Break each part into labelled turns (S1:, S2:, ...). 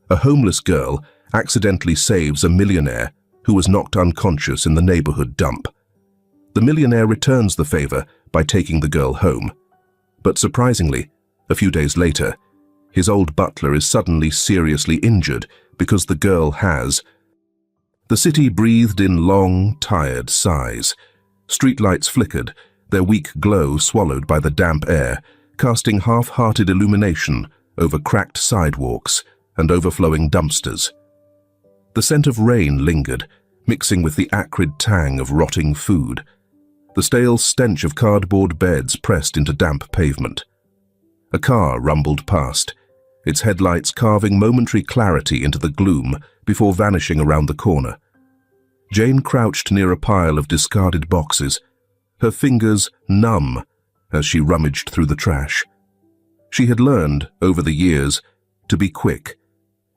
S1: A homeless girl accidentally saves a millionaire who was knocked unconscious in the neighborhood dump. The millionaire returns the favor by taking the girl home. But surprisingly, a few days later, his old butler is suddenly seriously injured because the girl has. The city breathed in long, tired sighs. Streetlights flickered, their weak glow swallowed by the damp air, casting half-hearted illumination over cracked sidewalks and overflowing dumpsters. The scent of rain lingered, mixing with the acrid tang of rotting food. The stale stench of cardboard beds pressed into damp pavement. A car rumbled past, its headlights carving momentary clarity into the gloom before vanishing around the corner. Jane crouched near a pile of discarded boxes, her fingers numb as she rummaged through the trash. She had learned, over the years, to be quick.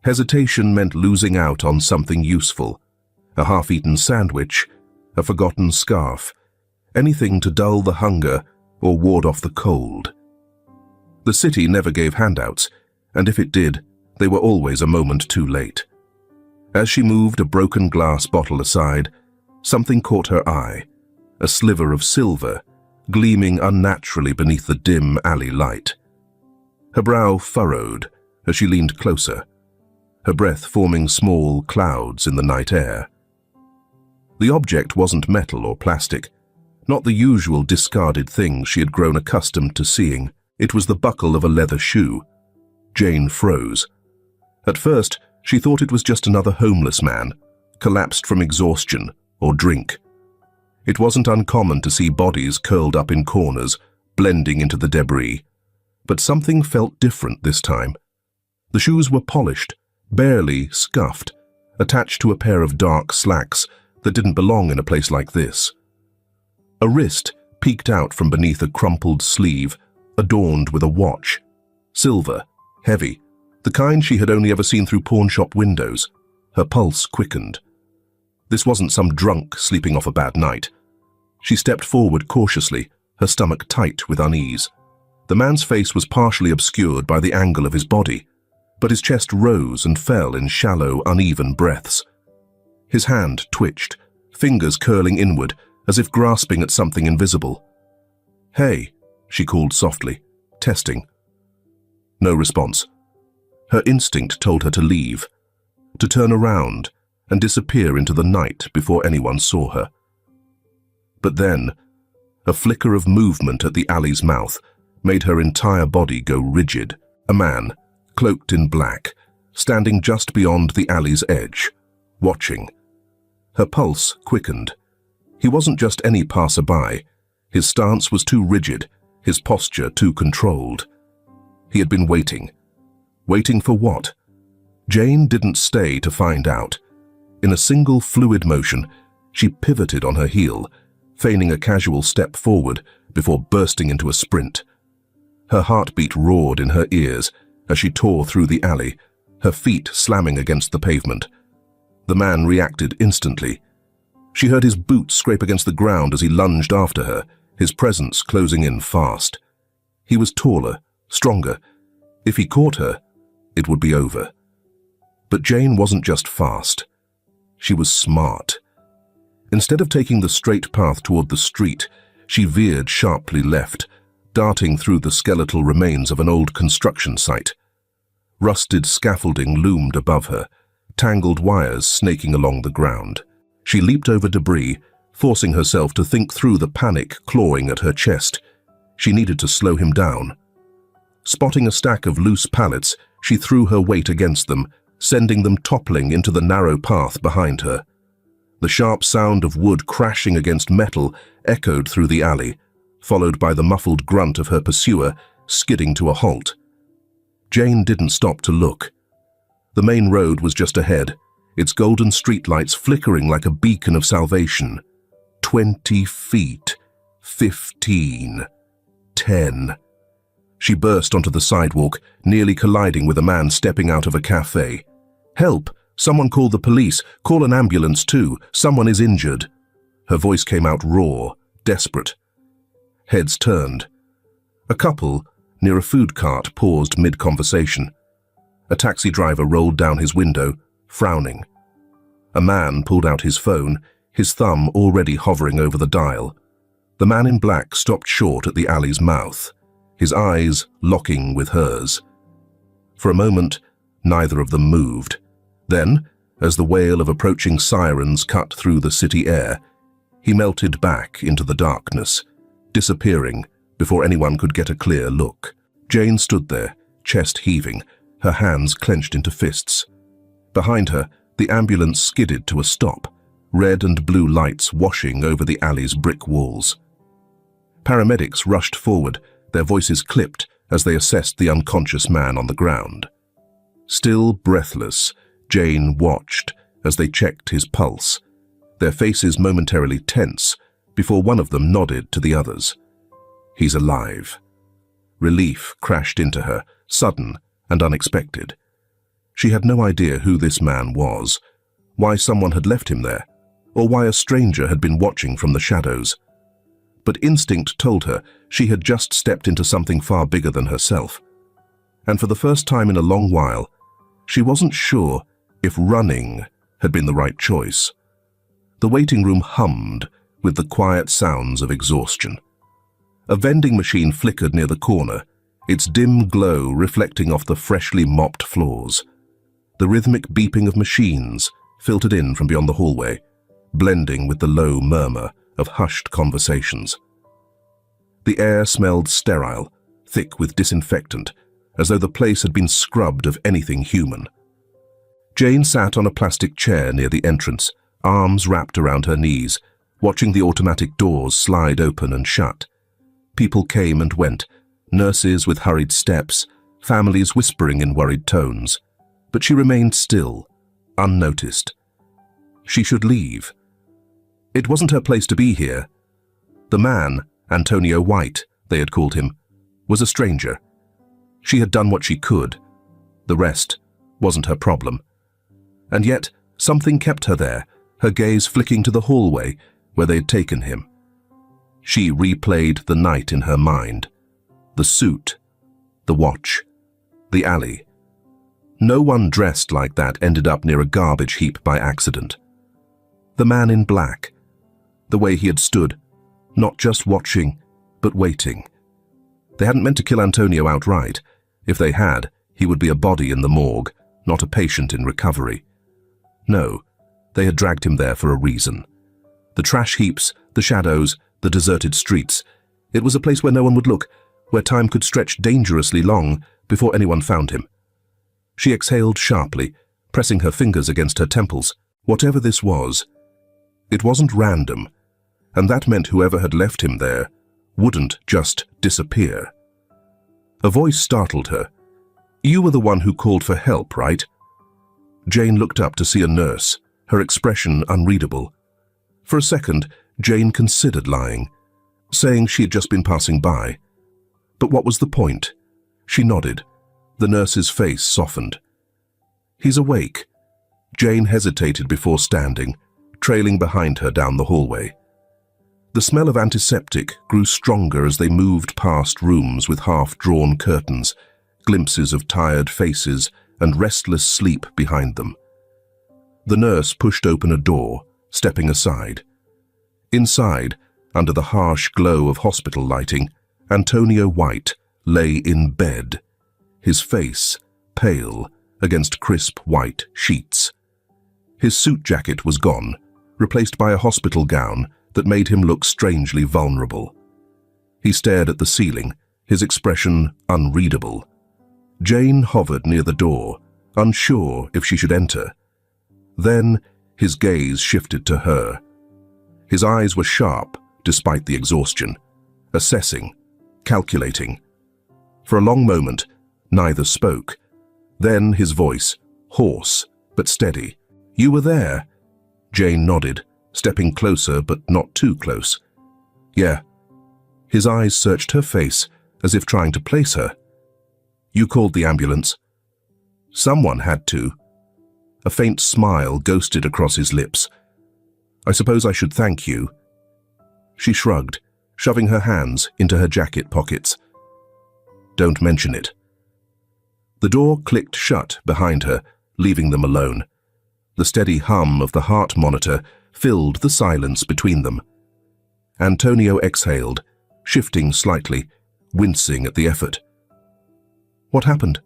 S1: Hesitation meant losing out on something useful. A half-eaten sandwich, a forgotten scarf, anything to dull the hunger or ward off the cold. The city never gave handouts, and if it did, they were always a moment too late. As she moved a broken glass bottle aside, something caught her eye, a sliver of silver, gleaming unnaturally beneath the dim alley light. Her brow furrowed as she leaned closer, her breath forming small clouds in the night air. The object wasn't metal or plastic, not the usual discarded things she had grown accustomed to seeing. It was the buckle of a leather shoe. Jane froze. At first, she thought it was just another homeless man, collapsed from exhaustion or drink. It wasn't uncommon to see bodies curled up in corners, blending into the debris. But something felt different this time. The shoes were polished, barely scuffed, attached to a pair of dark slacks that didn't belong in a place like this. A wrist peeked out from beneath a crumpled sleeve, adorned with a watch. Silver, heavy, the kind she had only ever seen through pawnshop windows. Her pulse quickened. This wasn't some drunk sleeping off a bad night. She stepped forward cautiously, her stomach tight with unease. The man's face was partially obscured by the angle of his body, but his chest rose and fell in shallow, uneven breaths. His hand twitched, fingers curling inward, as if grasping at something invisible. "Hey," she called softly, testing. No response. Her instinct told her to leave, to turn around and disappear into the night before anyone saw her. But then, a flicker of movement at the alley's mouth made her entire body go rigid. A man, cloaked in black, standing just beyond the alley's edge, watching. Her pulse quickened. He wasn't just any passerby. His stance was too rigid, his posture too controlled. He had been waiting. Waiting for what? Jane didn't stay to find out. In a single fluid motion, she pivoted on her heel, feigning a casual step forward before bursting into a sprint. Her heartbeat roared in her ears as she tore through the alley, her feet slamming against the pavement. The man reacted instantly. She heard his boots scrape against the ground as he lunged after her, his presence closing in fast. He was taller, stronger. If he caught her, it would be over. But Jane wasn't just fast. She was smart. Instead of taking the straight path toward the street, she veered sharply left, darting through the skeletal remains of an old construction site. Rusted scaffolding loomed above her, tangled wires snaking along the ground. She leaped over debris, forcing herself to think through the panic clawing at her chest. She needed to slow him down. Spotting a stack of loose pallets, she threw her weight against them, sending them toppling into the narrow path behind her. The sharp sound of wood crashing against metal echoed through the alley, followed by the muffled grunt of her pursuer skidding to a halt. Jane didn't stop to look. The main road was just ahead, its golden streetlights flickering like a beacon of salvation. 20 feet. 15. 10. She burst onto the sidewalk, nearly colliding with a man stepping out of a cafe. "Help! Someone call the police! Call an ambulance too! Someone is injured!" Her voice came out raw, desperate. Heads turned. A couple, near a food cart, paused mid-conversation. A taxi driver rolled down his window, frowning. A man pulled out his phone, his thumb already hovering over the dial. The man in black stopped short at the alley's mouth, his eyes locking with hers. For a moment, neither of them moved. Then, as the wail of approaching sirens cut through the city air, he melted back into the darkness, disappearing before anyone could get a clear look. Jane stood there, chest heaving, her hands clenched into fists. Behind her, the ambulance skidded to a stop, red and blue lights washing over the alley's brick walls. Paramedics rushed forward, their voices clipped as they assessed the unconscious man on the ground. Still breathless, Jane watched as they checked his pulse, their faces momentarily tense before one of them nodded to the others. He's alive. Relief crashed into her, sudden and unexpected. She had no idea who this man was, why someone had left him there, or why a stranger had been watching from the shadows. But instinct told her she had just stepped into something far bigger than herself. And for the first time in a long while, she wasn't sure if running had been the right choice. The waiting room hummed with the quiet sounds of exhaustion. A vending machine flickered near the corner, its dim glow reflecting off the freshly mopped floors. The rhythmic beeping of machines filtered in from beyond the hallway, blending with the low murmur of hushed conversations. The air smelled sterile, thick with disinfectant, as though the place had been scrubbed of anything human. Jane sat on a plastic chair near the entrance, arms wrapped around her knees, watching the automatic doors slide open and shut. People came and went, nurses with hurried steps, families whispering in worried tones. But she remained still, unnoticed. She should leave. It wasn't her place to be here. The man, Antonio White, they had called him, was a stranger. She had done what she could. The rest wasn't her problem. And yet, something kept her there, her gaze flicking to the hallway where they had taken him. She replayed the night in her mind. The suit, the watch, the alley. No one dressed like that ended up near a garbage heap by accident. The man in black, the way he had stood, not just watching, but waiting. They hadn't meant to kill Antonio outright. If they had, he would be a body in the morgue, not a patient in recovery. No, they had dragged him there for a reason. The trash heaps, the shadows, the deserted streets. It was a place where no one would look, where time could stretch dangerously long before anyone found him. She exhaled sharply, pressing her fingers against her temples. Whatever this was, it wasn't random, and that meant whoever had left him there wouldn't just disappear. A voice startled her. "You were the one who called for help, right?" Jane looked up to see a nurse, her expression unreadable. For a second, Jane considered lying, saying she had just been passing by. But what was the point? She nodded. The nurse's face softened. "He's awake." Jane hesitated before standing, trailing behind her down the hallway. The smell of antiseptic grew stronger as they moved past rooms with half-drawn curtains, glimpses of tired faces and restless sleep behind them. The nurse pushed open a door, stepping aside. Inside, under the harsh glow of hospital lighting, Antonio White lay in bed, his face pale against crisp white sheets. His suit jacket was gone, replaced by a hospital gown that made him look strangely vulnerable. He stared at the ceiling, his expression unreadable. Jane hovered near the door, unsure if she should enter. Then his gaze shifted to her. His eyes were sharp despite the exhaustion, assessing, calculating. For a long moment, neither spoke. Then his voice, hoarse but steady. "You were there?" Jane nodded, stepping closer but not too close. "Yeah." His eyes searched her face as if trying to place her. "You called the ambulance?" "Someone had to." A faint smile ghosted across his lips. "I suppose I should thank you." She shrugged, shoving her hands into her jacket pockets. "Don't mention it." The door clicked shut behind her, leaving them alone. The steady hum of the heart monitor filled the silence between them. Antonio exhaled, shifting slightly, wincing at the effort. "What happened?"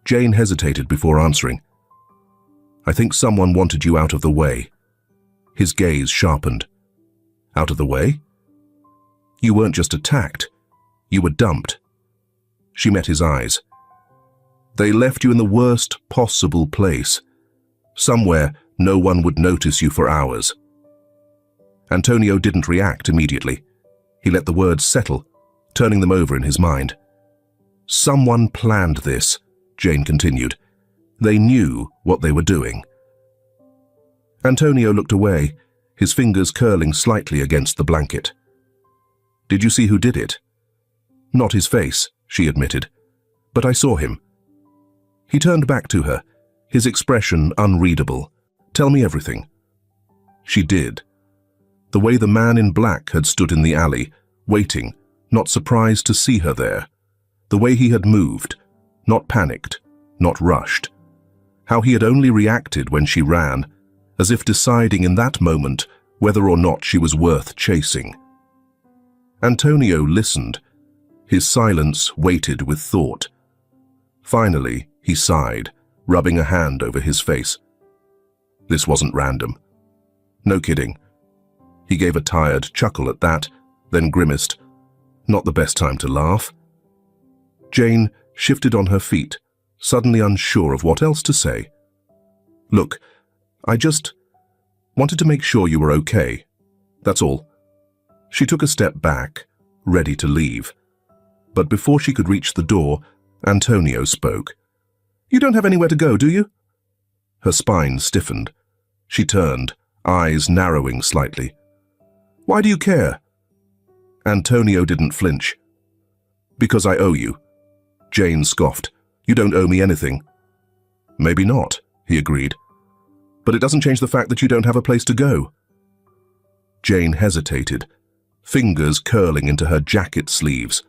S1: Jane hesitated before answering. "I think someone wanted you out of the way." His gaze sharpened. "Out of the way?" "You weren't just attacked. You were dumped." She met his eyes. "They left you in the worst possible place. Somewhere no one would notice you for hours." Antonio didn't react immediately. He let the words settle, turning them over in his mind. "Someone planned this," Jane continued. "They knew what they were doing." Antonio looked away, his fingers curling slightly against the blanket. "Did you see who did it?" "Not his face," she admitted, "but I saw him." He turned back to her, his expression unreadable. "Tell me everything." She did. The way the man in black had stood in the alley, waiting, not surprised to see her there. The way he had moved, not panicked, not rushed. How he had only reacted when she ran, as if deciding in that moment whether or not she was worth chasing. Antonio listened. His silence weighted with thought. Finally, he sighed, rubbing a hand over his face. This wasn't random. No kidding. He gave a tired chuckle at that, then grimaced. Not the best time to laugh. Jane shifted on her feet, suddenly unsure of what else to say. "Look, I just wanted to make sure you were okay. That's all." She took a step back, ready to leave. But before she could reach the door, Antonio spoke. "You don't have anywhere to go, do you?" Her spine stiffened. She turned, eyes narrowing slightly. "Why do you care?" Antonio didn't flinch. "Because I owe you." Jane scoffed. "You don't owe me anything." "Maybe not," he agreed. "But it doesn't change the fact that you don't have a place to go." Jane hesitated, fingers curling into her jacket sleeves.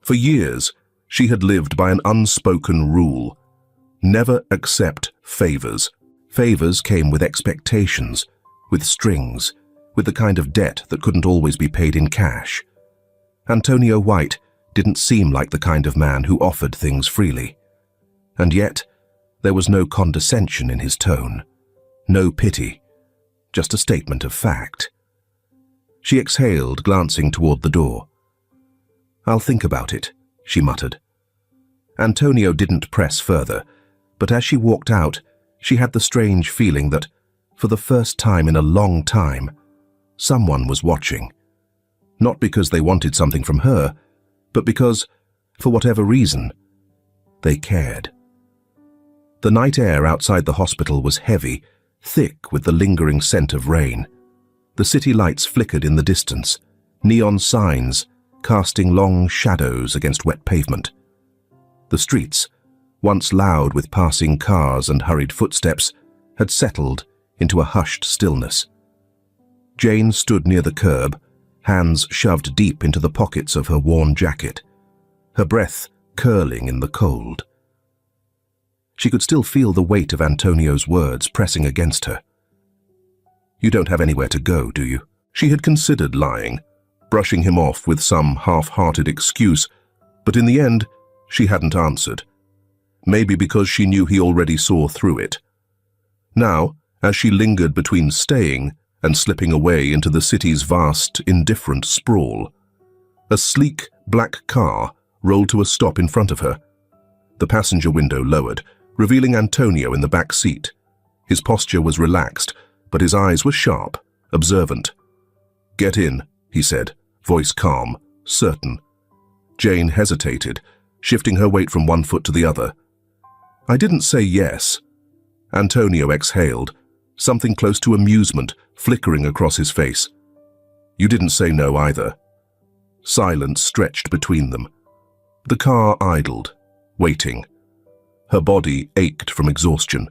S1: For years, she had lived by an unspoken rule. Never accept favors. Favors came with expectations, with strings, with the kind of debt that couldn't always be paid in cash. Antonio White didn't seem like the kind of man who offered things freely. And yet, there was no condescension in his tone, no pity, just a statement of fact. She exhaled, glancing toward the door. "I'll think about it," she muttered. Antonio didn't press further, but as she walked out, she had the strange feeling that, for the first time in a long time, someone was watching. Not because they wanted something from her, but because, for whatever reason, they cared. The night air outside the hospital was heavy, thick with the lingering scent of rain. The city lights flickered in the distance, neon signs casting long shadows against wet pavement. The streets, once loud with passing cars and hurried footsteps, had settled into a hushed stillness. Jane stood near the curb, hands shoved deep into the pockets of her worn jacket, her breath curling in the cold. She could still feel the weight of Antonio's words pressing against her. "You don't have anywhere to go, do you?" She had considered lying, brushing him off with some half-hearted excuse, but in the end, she hadn't answered. Maybe because she knew he already saw through it. Now, as she lingered between staying and slipping away into the city's vast, indifferent sprawl, a sleek, black car rolled to a stop in front of her. The passenger window lowered, revealing Antonio in the back seat. His posture was relaxed, but his eyes were sharp, observant. "Get in," he said, voice calm, certain. Jane hesitated, shifting her weight from one foot to the other. "I didn't say yes." Antonio exhaled, something close to amusement flickering across his face. "You didn't say no either." Silence stretched between them. The car idled, waiting. Her body ached from exhaustion.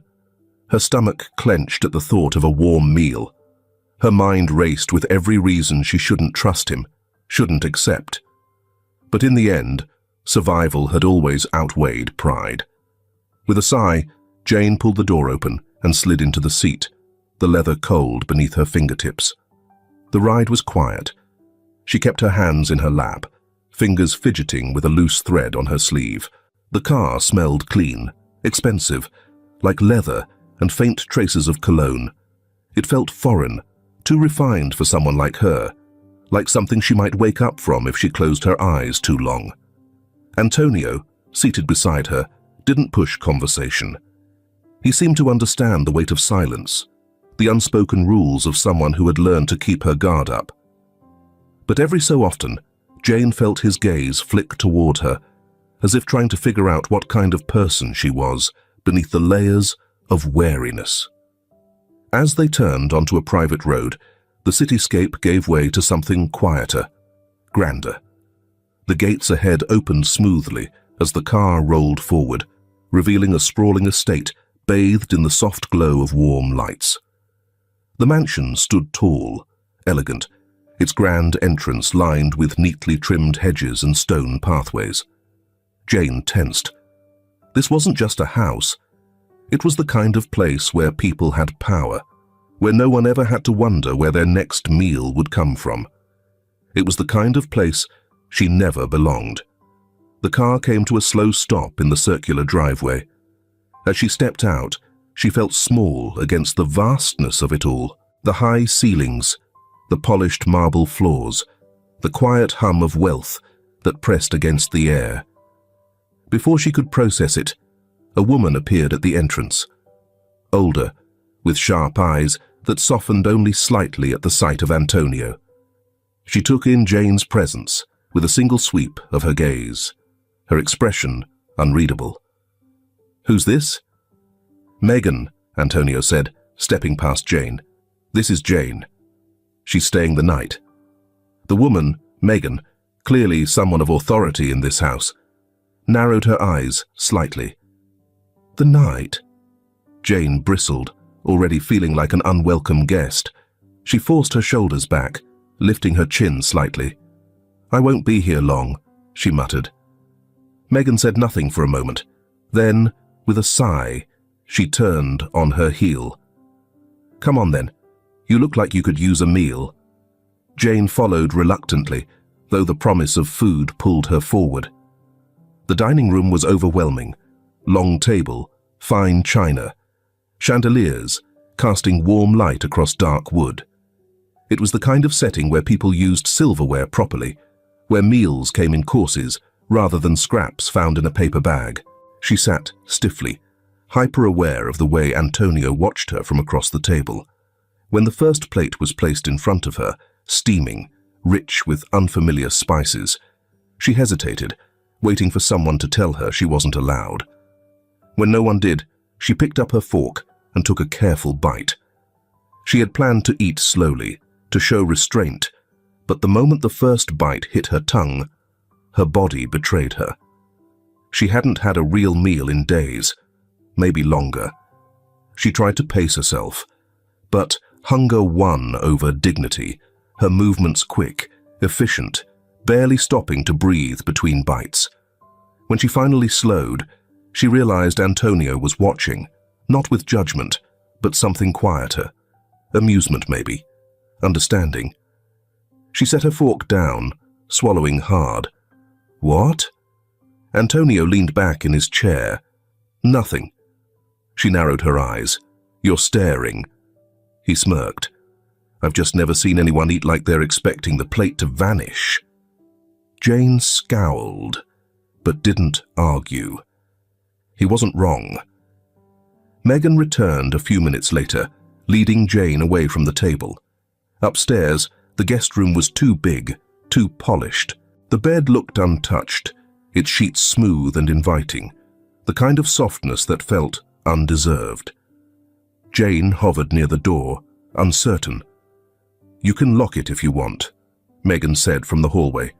S1: Her stomach clenched at the thought of a warm meal. Her mind raced with every reason she shouldn't trust him, shouldn't accept. But in the end, Survival had always outweighed pride. With a sigh, Jane pulled the door open and slid into the seat, the leather cold beneath her fingertips. The ride was quiet. She kept her hands in her lap, fingers fidgeting with a loose thread on her sleeve. The car smelled clean, expensive, like leather and faint traces of cologne. It felt foreign, too refined for someone like her, like something she might wake up from if she closed her eyes too long. Antonio, seated beside her, didn't push conversation. He seemed to understand the weight of silence, the unspoken rules of someone who had learned to keep her guard up. But every so often, Jane felt his gaze flick toward her, as if trying to figure out what kind of person she was beneath the layers of wariness. As they turned onto a private road, the cityscape gave way to something quieter, grander. The gates ahead opened smoothly as the car rolled forward, revealing a sprawling estate bathed in the soft glow of warm lights. The mansion stood tall, elegant, its grand entrance lined with neatly trimmed hedges and stone pathways. Jane tensed. This wasn't just a house. It was the kind of place where people had power, where no one ever had to wonder where their next meal would come from. It was the kind of place she never belonged. The car came to a slow stop in the circular driveway. As she stepped out, she felt small against the vastness of it all. The high ceilings, the polished marble floors, the quiet hum of wealth that pressed against the air. Before she could process it, a woman appeared at the entrance. Older, with sharp eyes that softened only slightly at the sight of Antonio. She took in Jane's presence with a single sweep of her gaze, her expression unreadable. "Who's this?" "Megan," Antonio said, stepping past Jane. "This is Jane. She's staying the night." The woman, Megan, clearly someone of authority in this house, narrowed her eyes slightly. "The night?" Jane bristled, already feeling like an unwelcome guest. She forced her shoulders back, lifting her chin slightly. "I won't be here long," she muttered. Megan said nothing for a moment. Then, with a sigh, she turned on her heel. "Come on then. You look like you could use a meal." Jane followed reluctantly, though the promise of food pulled her forward. The dining room was overwhelming. Long table, fine china, chandeliers casting warm light across dark wood. It was the kind of setting where people used silverware properly, where meals came in courses rather than scraps found in a paper bag. She sat stiffly, hyper-aware of the way Antonio watched her from across the table. When the first plate was placed in front of her, steaming, rich with unfamiliar spices, she hesitated, waiting for someone to tell her she wasn't allowed. When no one did, she picked up her fork and took a careful bite. She had planned to eat slowly, to show restraint, but the moment the first bite hit her tongue, her body betrayed her. She hadn't had a real meal in days, maybe longer. She tried to pace herself, but hunger won over dignity, her movements quick, efficient, barely stopping to breathe between bites. When she finally slowed, she realized Antonio was watching, not with judgment, but something quieter. Amusement maybe, understanding. She set her fork down, swallowing hard. "What?" Antonio leaned back in his chair. "Nothing." She narrowed her eyes. "You're staring." He smirked. "I've just never seen anyone eat like they're expecting the plate to vanish." Jane scowled, but didn't argue. He wasn't wrong. Megan returned a few minutes later, leading Jane away from the table. Upstairs, the guest room was too big, too polished. The bed looked untouched, its sheets smooth and inviting, the kind of softness that felt undeserved. Jane hovered near the door, uncertain. "You can lock it if you want," Megan said from the hallway.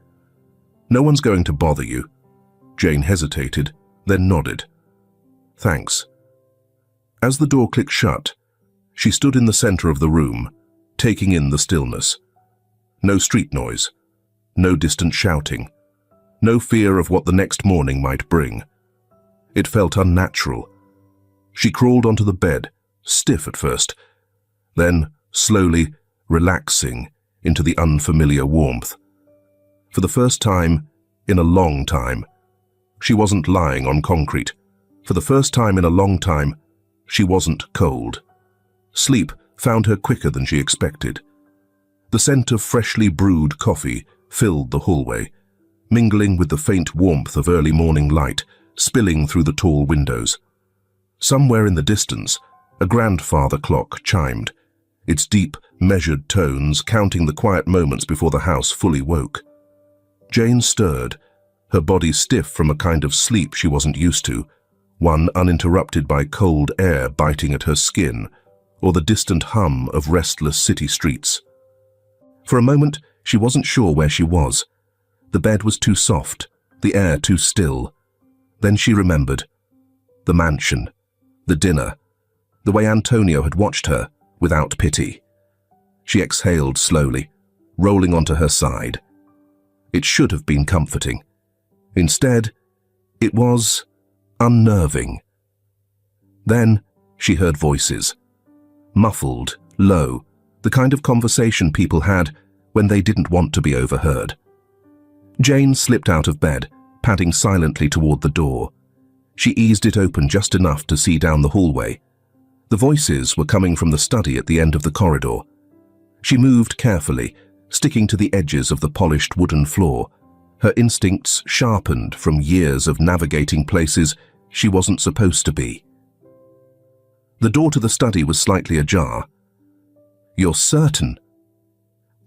S1: "No one's going to bother you." Jane hesitated, then nodded. "Thanks." As the door clicked shut, she stood in the center of the room, taking in the stillness. No street noise, no distant shouting, no fear of what the next morning might bring. It felt unnatural. She crawled onto the bed, stiff at first, then slowly relaxing into the unfamiliar warmth. For the first time in a long time, she wasn't lying on concrete. For the first time in a long time, she wasn't cold. Sleep found her quicker than she expected. The scent of freshly brewed coffee filled the hallway, mingling with the faint warmth of early morning light spilling through the tall windows. Somewhere in the distance, a grandfather clock chimed, its deep, measured tones counting the quiet moments before the house fully woke. Jane stirred, her body stiff from a kind of sleep she wasn't used to, one uninterrupted by cold air biting at her skin or the distant hum of restless city streets. For a moment, she wasn't sure where she was. The bed was too soft, the air too still. Then she remembered. The mansion, the dinner, the way Antonio had watched her without pity. She exhaled slowly, rolling onto her side. It should have been comforting. Instead, it was unnerving. Then she heard voices. Muffled, low, the kind of conversation people had when they didn't want to be overheard. Jane slipped out of bed, padding silently toward the door. She eased it open just enough to see down the hallway. The voices were coming from the study at the end of the corridor. She moved carefully, sticking to the edges of the polished wooden floor, her instincts sharpened from years of navigating places she wasn't supposed to be. The door to the study was slightly ajar. "You're certain?"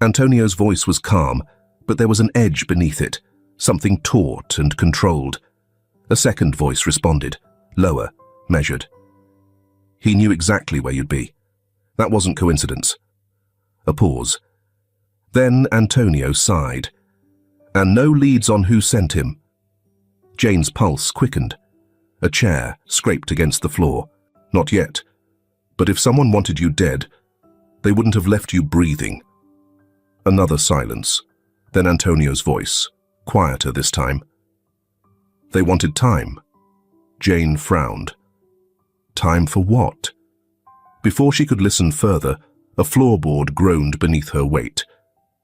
S1: Antonio's voice was calm, but there was an edge beneath it, something taut and controlled. A second voice responded, lower, measured. "He knew exactly where you'd be. That wasn't coincidence." A pause. Then Antonio sighed. "And no leads on who sent him." Jane's pulse quickened. A chair scraped against the floor. "Not yet. But if someone wanted you dead, they wouldn't have left you breathing." Another silence. Then Antonio's voice, quieter this time. "They wanted time." Jane frowned. Time for what? Before she could listen further, a floorboard groaned beneath her weight.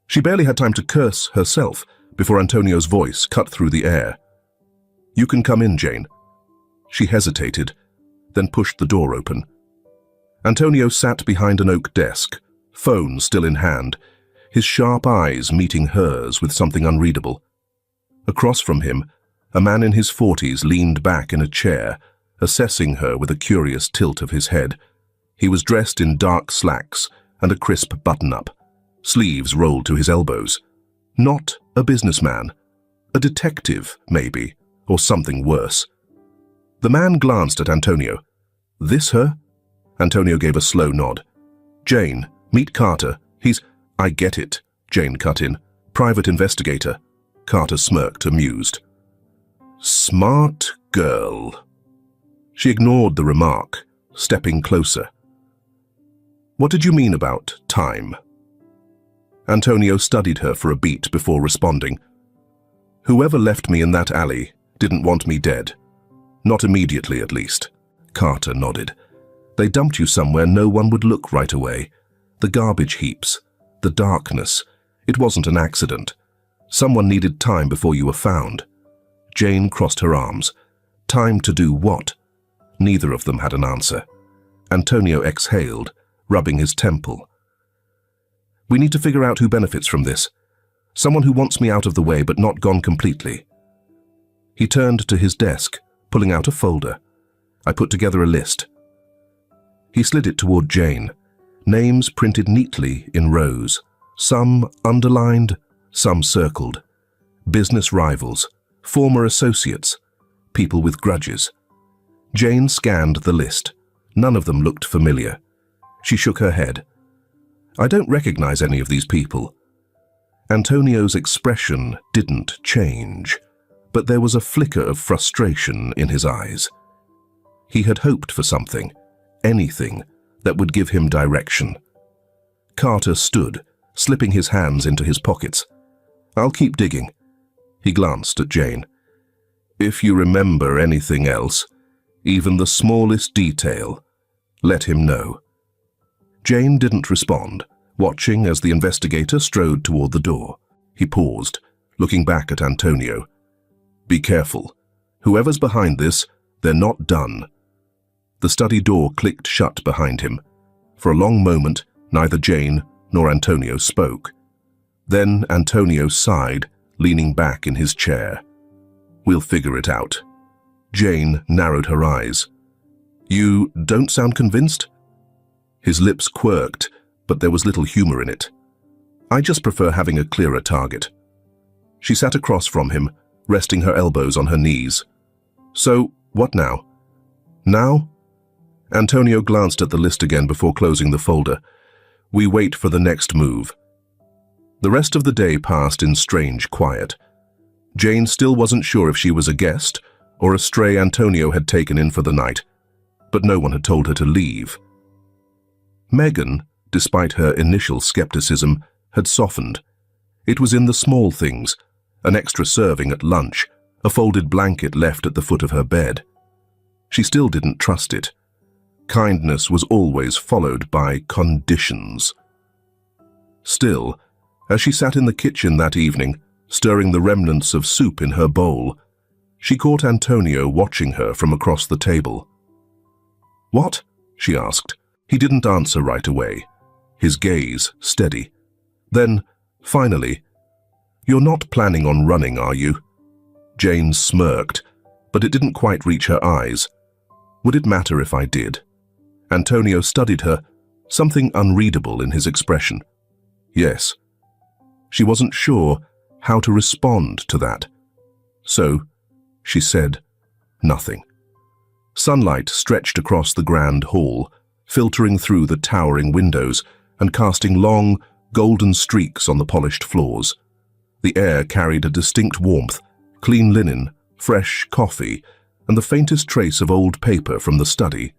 S1: She barely had time to curse herself before Antonio's voice cut through the air. "You can come in, Jane." She hesitated, then pushed the door open. Antonio sat behind an oak desk, phone still in hand, his sharp eyes meeting hers with something unreadable. Across from him, a man in his 40s leaned back in a chair, assessing her with a curious tilt of his head. He was dressed in dark slacks and a crisp button-up, sleeves rolled to his elbows. Not a businessman. A detective, maybe, or something worse. The man glanced at Antonio. "This her?" Antonio gave a slow nod. "Jane, meet Carter. He's—" "I get it," Jane cut in. "Private investigator." Carter smirked, amused. "Smart girl." She ignored the remark, stepping closer. "What did you mean about time?" Antonio studied her for a beat before responding. "Whoever left me in that alley didn't want me dead. Not immediately, at least." Carter nodded. "They dumped you somewhere no one would look right away. The garbage heaps, the darkness. It wasn't an accident. Someone needed time before you were found." Jane crossed her arms. Time to do what? Neither of them had an answer. Antonio exhaled, rubbing his temple. "We need to figure out who benefits from this. Someone who wants me out of the way but not gone completely." He turned to his desk, pulling out a folder. "I put together a list." He slid it toward Jane, names printed neatly in rows, some underlined, some circled. Business rivals, former associates, people with grudges. Jane scanned the list. None of them looked familiar. She shook her head. "I don't recognize any of these people." Antonio's expression didn't change, but there was a flicker of frustration in his eyes. He had hoped for something, anything, that would give him direction. Carter stood, slipping his hands into his pockets. "I'll keep digging." He glanced at Jane. "If you remember anything else, even the smallest detail, let him know." Jane didn't respond, watching as the investigator strode toward the door. He paused, looking back at Antonio. "Be careful. Whoever's behind this, they're not done." The study door clicked shut behind him. For a long moment, neither Jane nor Antonio spoke. Then Antonio sighed, leaning back in his chair. "We'll figure it out." Jane narrowed her eyes. "You don't sound convinced?" His lips quirked, but there was little humor in it. "I just prefer having a clearer target." She sat across from him, resting her elbows on her knees. "So, what now?" "Now?" Antonio glanced at the list again before closing the folder. "We wait for the next move." The rest of the day passed in strange quiet. Jane still wasn't sure if she was a guest or a stray Antonio had taken in for the night, but no one had told her to leave. Megan, despite her initial skepticism, had softened. It was in the small things, an extra serving at lunch, a folded blanket left at the foot of her bed. She still didn't trust it. Kindness was always followed by conditions. Still, as she sat in the kitchen that evening, stirring the remnants of soup in her bowl, she caught Antonio watching her from across the table. "What?" she asked. He didn't answer right away, his gaze steady. Then, finally, "You're not planning on running, are you?" Jane smirked, but it didn't quite reach her eyes. "Would it matter if I did?" Antonio studied her, something unreadable in his expression. "Yes." She wasn't sure how to respond to that. So, she said nothing. Sunlight stretched across the grand hall, filtering through the towering windows and casting long, golden streaks on the polished floors. The air carried a distinct warmth, clean linen, fresh coffee, and the faintest trace of old paper from the study.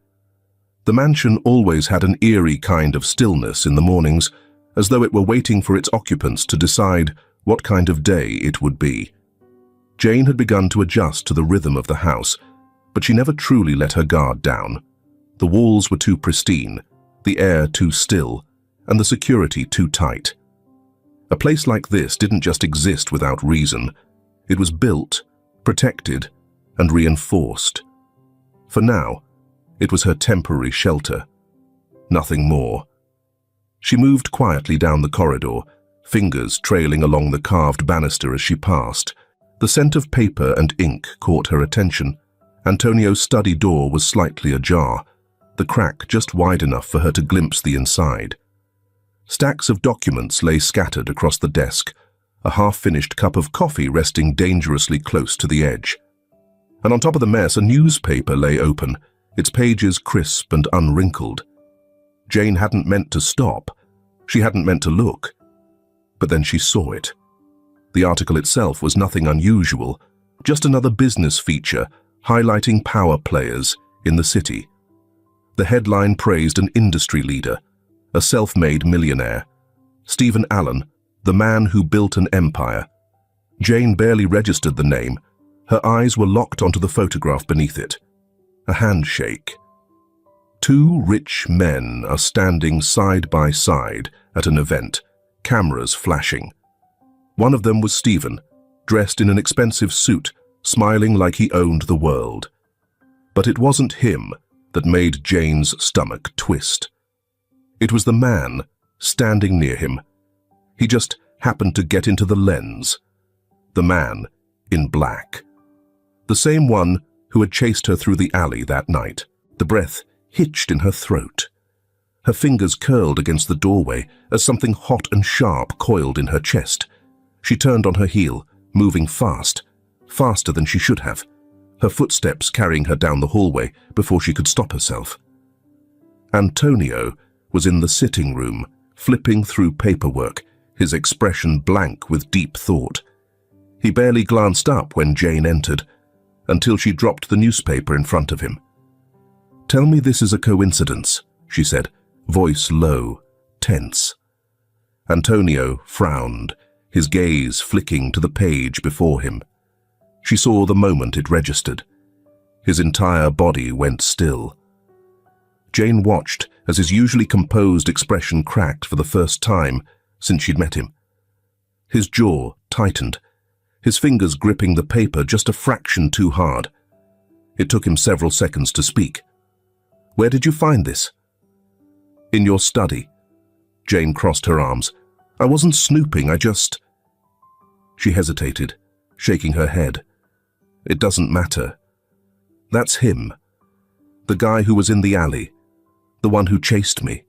S1: The mansion always had an eerie kind of stillness in the mornings, as though it were waiting for its occupants to decide what kind of day it would be. Jane had begun to adjust to the rhythm of the house, but she never truly let her guard down. The walls were too pristine, the air too still, and the security too tight. A place like this didn't just exist without reason. It was built, protected, and reinforced. For now, it was her temporary shelter. Nothing more. She moved quietly down the corridor, fingers trailing along the carved banister as she passed. The scent of paper and ink caught her attention. Antonio's study door was slightly ajar, the crack just wide enough for her to glimpse the inside. Stacks of documents lay scattered across the desk, a half-finished cup of coffee resting dangerously close to the edge. And on top of the mess, a newspaper lay open, its pages crisp and unwrinkled. Jane hadn't meant to stop. She hadn't meant to look. But then she saw it. The article itself was nothing unusual, just another business feature highlighting power players in the city. The headline praised an industry leader, a self-made millionaire, Stephen Allen, the man who built an empire. Jane barely registered the name. Her eyes were locked onto the photograph beneath it. A handshake. Two rich men are standing side by side at an event, cameras flashing. One of them was Stephen, dressed in an expensive suit, smiling like he owned the world. But it wasn't him that made Jane's stomach twist. It was the man standing near him. He just happened to get into the lens. The man in black. The same one who had chased her through the alley that night. The breath hitched in her throat. Her fingers curled against the doorway as something hot and sharp coiled in her chest. She turned on her heel, moving fast, faster than she should have, her footsteps carrying her down the hallway before she could stop herself. Antonio was in the sitting room, flipping through paperwork, his expression blank with deep thought. He barely glanced up when Jane entered, until she dropped the newspaper in front of him. "Tell me this is a coincidence," she said, voice low, tense. Antonio frowned, his gaze flicking to the page before him. She saw the moment it registered. His entire body went still. Jane watched as his usually composed expression cracked for the first time since she'd met him. His jaw tightened, his fingers gripping the paper just a fraction too hard. It took him several seconds to speak. "Where did you find this?" "In your study." Jane crossed her arms. "I wasn't snooping, I just—" She hesitated, shaking her head. "It doesn't matter. That's him. The guy who was in the alley. The one who chased me."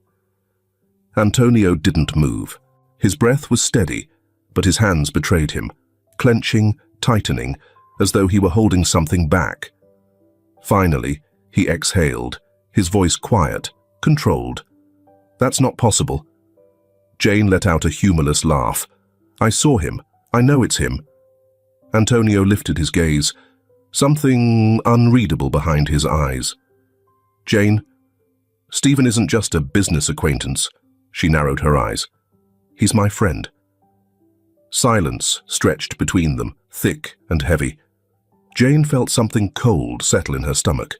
S1: Antonio didn't move. His breath was steady, but his hands betrayed him, clenching, tightening, as though he were holding something back. Finally, he exhaled, his voice quiet, controlled. "That's not possible." Jane let out a humorless laugh. "I saw him. I know it's him." Antonio lifted his gaze, something unreadable behind his eyes. "Jane, Stephen isn't just a business acquaintance." She narrowed her eyes. "He's my friend." Silence stretched between them, thick and heavy. Jane felt something cold settle in her stomach.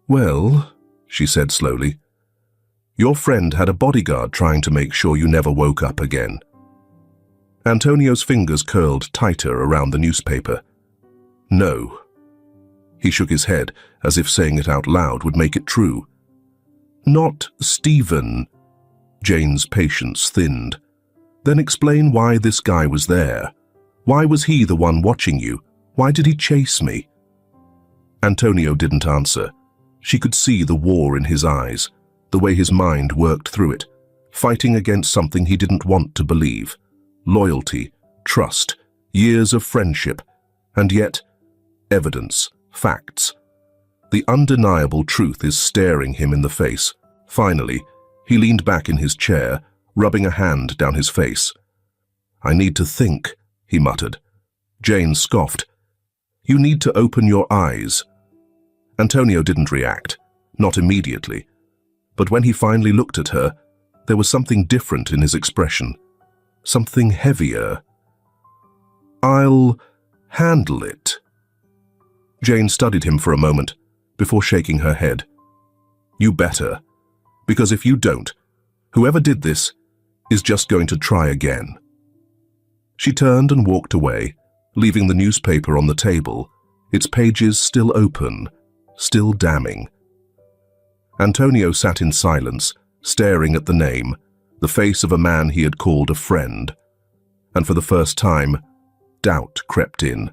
S1: "Well," she said slowly, "your friend had a bodyguard trying to make sure you never woke up again." Antonio's fingers curled tighter around the newspaper. "No." He shook his head, as if saying it out loud would make it true. "Not Stephen." Jane's patience thinned. "Then explain why this guy was there. Why was he the one watching you? Why did he chase me?" Antonio didn't answer. She could see the war in his eyes, the way his mind worked through it, fighting against something he didn't want to believe. Loyalty, trust, years of friendship, and yet, evidence, facts. The undeniable truth is staring him in the face. Finally, he leaned back in his chair, rubbing a hand down his face. "I need to think," he muttered. Jane scoffed. "You need to open your eyes." Antonio didn't react, not immediately. But when he finally looked at her, there was something different in his expression. Something heavier. "I'll handle it." Jane studied him for a moment, before shaking her head. "You better. Because if you don't, whoever did this is just going to try again." She turned and walked away, leaving the newspaper on the table, its pages still open, still damning. Antonio sat in silence, staring at the name, the face of a man he had called a friend. And for the first time, doubt crept in.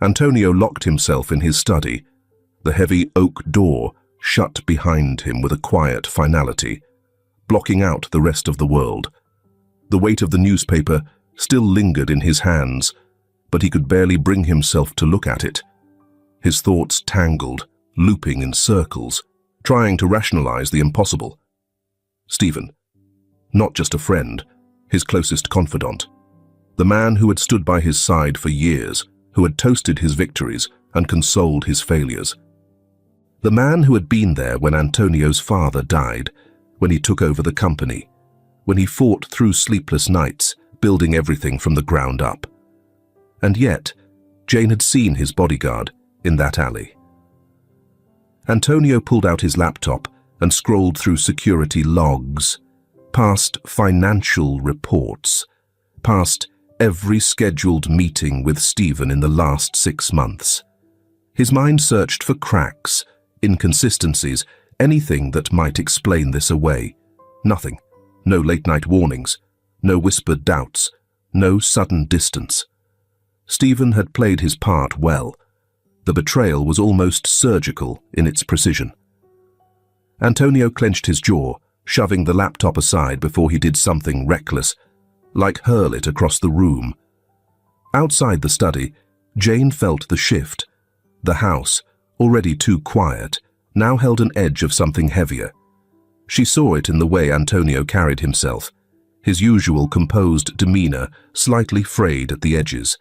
S1: Antonio locked himself in his study, the heavy oak door shut behind him with a quiet finality, blocking out the rest of the world. The weight of the newspaper still lingered in his hands, but he could barely bring himself to look at it. His thoughts tangled, looping in circles, trying to rationalize the impossible. Stephen. Not just a friend, his closest confidant. The man who had stood by his side for years, who had toasted his victories and consoled his failures. The man who had been there when Antonio's father died, when he took over the company, when he fought through sleepless nights, building everything from the ground up. And yet, Jane had seen his bodyguard in that alley. Antonio pulled out his laptop and scrolled through security logs, past financial reports, past every scheduled meeting with Stephen in the last 6 months. His mind searched for cracks, inconsistencies, anything that might explain this away. Nothing. No late-night warnings, no whispered doubts, no sudden distance. Stephen had played his part well. The betrayal was almost surgical in its precision. Antonio clenched his jaw, shoving the laptop aside before he did something reckless, like hurl it across the room. Outside the study, Jane felt the shift. The house, already too quiet, now held an edge of something heavier. She saw it in the way Antonio carried himself, his usual composed demeanor slightly frayed at the edges,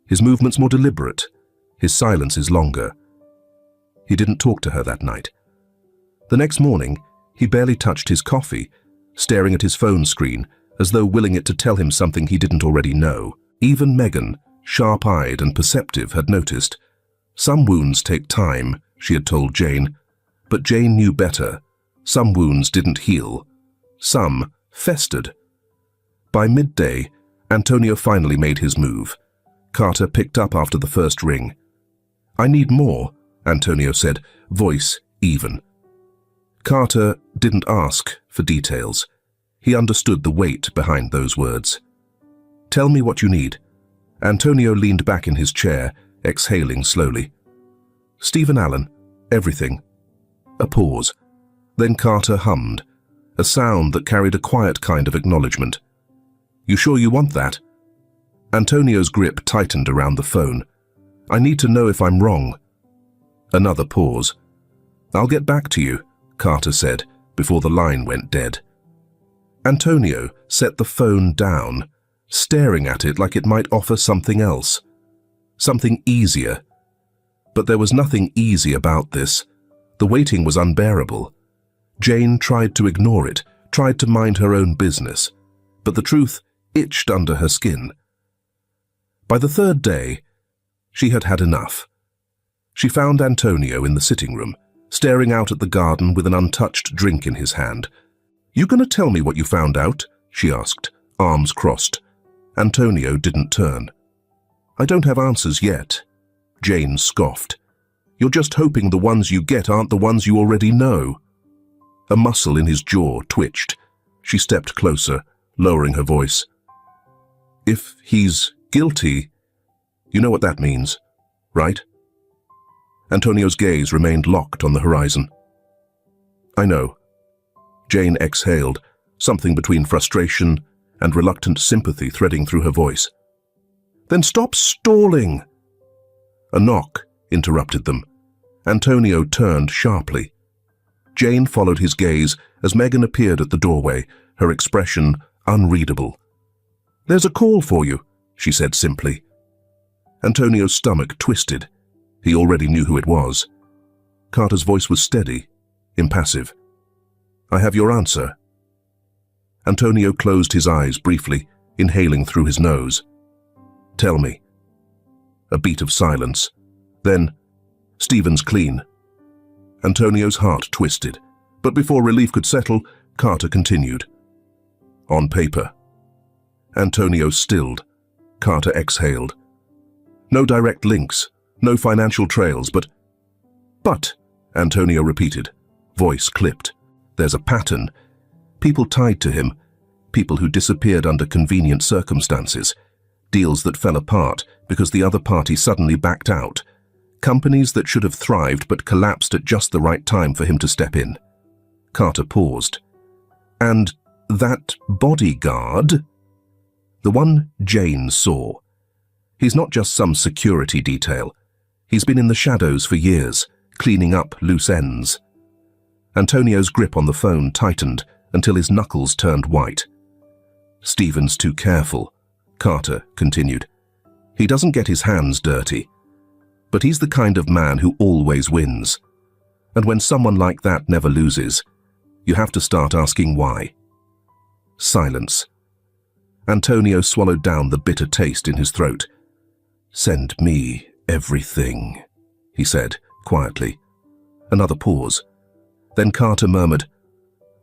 S1: his movements more deliberate, his silences longer. He didn't talk to her that night. The next morning, he barely touched his coffee, staring at his phone screen as though willing it to tell him something he didn't already know. Even Megan, sharp-eyed and perceptive, had noticed. Some wounds take time, she had told Jane, but Jane knew better. Some wounds didn't heal. Some festered. By midday, Antonio finally made his move. Carter picked up after the first ring. "I need more," Antonio said, voice even. Carter didn't ask for details. He understood the weight behind those words. "Tell me what you need." Antonio leaned back in his chair, exhaling slowly. "Stephen Allen, everything." A pause. Then Carter hummed, a sound that carried a quiet kind of acknowledgement. "You sure you want that?" Antonio's grip tightened around the phone. "I need to know if I'm wrong." Another pause. "I'll get back to you," Carter said, before the line went dead. Antonio set the phone down, staring at it like it might offer something else. Something easier. But there was nothing easy about this. The waiting was unbearable. Jane tried to ignore it, tried to mind her own business, but the truth itched under her skin. By the third day, she had had enough. She found Antonio in the sitting room, staring out at the garden with an untouched drink in his hand. "You gonna tell me what you found out?" she asked, arms crossed. Antonio didn't turn. "I don't have answers yet," Jane scoffed. "You're just hoping the ones you get aren't the ones you already know." A muscle in his jaw twitched. She stepped closer, lowering her voice. "If he's guilty, you know what that means, right?" Antonio's gaze remained locked on the horizon. "I know." Jane exhaled, something between frustration and reluctant sympathy threading through her voice. "Then stop stalling!" A knock interrupted them. Antonio turned sharply. Jane followed his gaze as Megan appeared at the doorway, her expression unreadable. "There's a call for you," she said simply. Antonio's stomach twisted. He already knew who it was. Carter's voice was steady, impassive. "I have your answer." Antonio closed his eyes briefly, inhaling through his nose. "Tell me." A beat of silence. Then, "Stephen's clean." Antonio's heart twisted, but before relief could settle, Carter continued. "On paper." Antonio stilled. Carter exhaled. "No direct links, no financial trails, but..." "But," Antonio repeated, voice clipped. "There's a pattern. People tied to him, people who disappeared under convenient circumstances, deals that fell apart because the other party suddenly backed out, companies that should have thrived but collapsed at just the right time for him to step in." Carter paused. "And that bodyguard?" "The one Jane saw. He's not just some security detail. He's been in the shadows for years, cleaning up loose ends." Antonio's grip on the phone tightened until his knuckles turned white. "Stephen's too careful," Carter continued. "He doesn't get his hands dirty. But he's the kind of man who always wins. And when someone like that never loses, you have to start asking why." Silence. Antonio swallowed down the bitter taste in his throat. "Send me everything," he said quietly. Another pause. Then Carter murmured,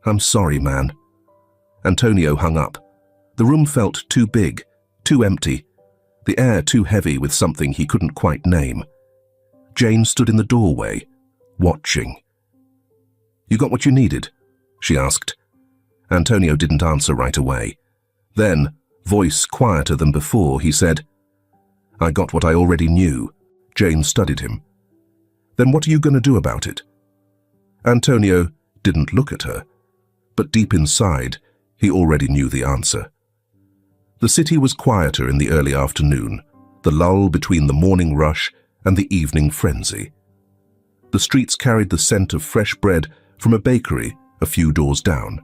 S1: "I'm sorry, man." Antonio hung up. The room felt too big, too empty, the air too heavy with something he couldn't quite name. Jane stood in the doorway, watching. "You got what you needed?" she asked. Antonio didn't answer right away. Then, voice quieter than before, he said, "I got what I already knew." Jane studied him. "Then what are you going to do about it?" Antonio didn't look at her, but deep inside, he already knew the answer. The city was quieter in the early afternoon, the lull between the morning rush and the evening frenzy. The streets carried the scent of fresh bread from a bakery a few doors down,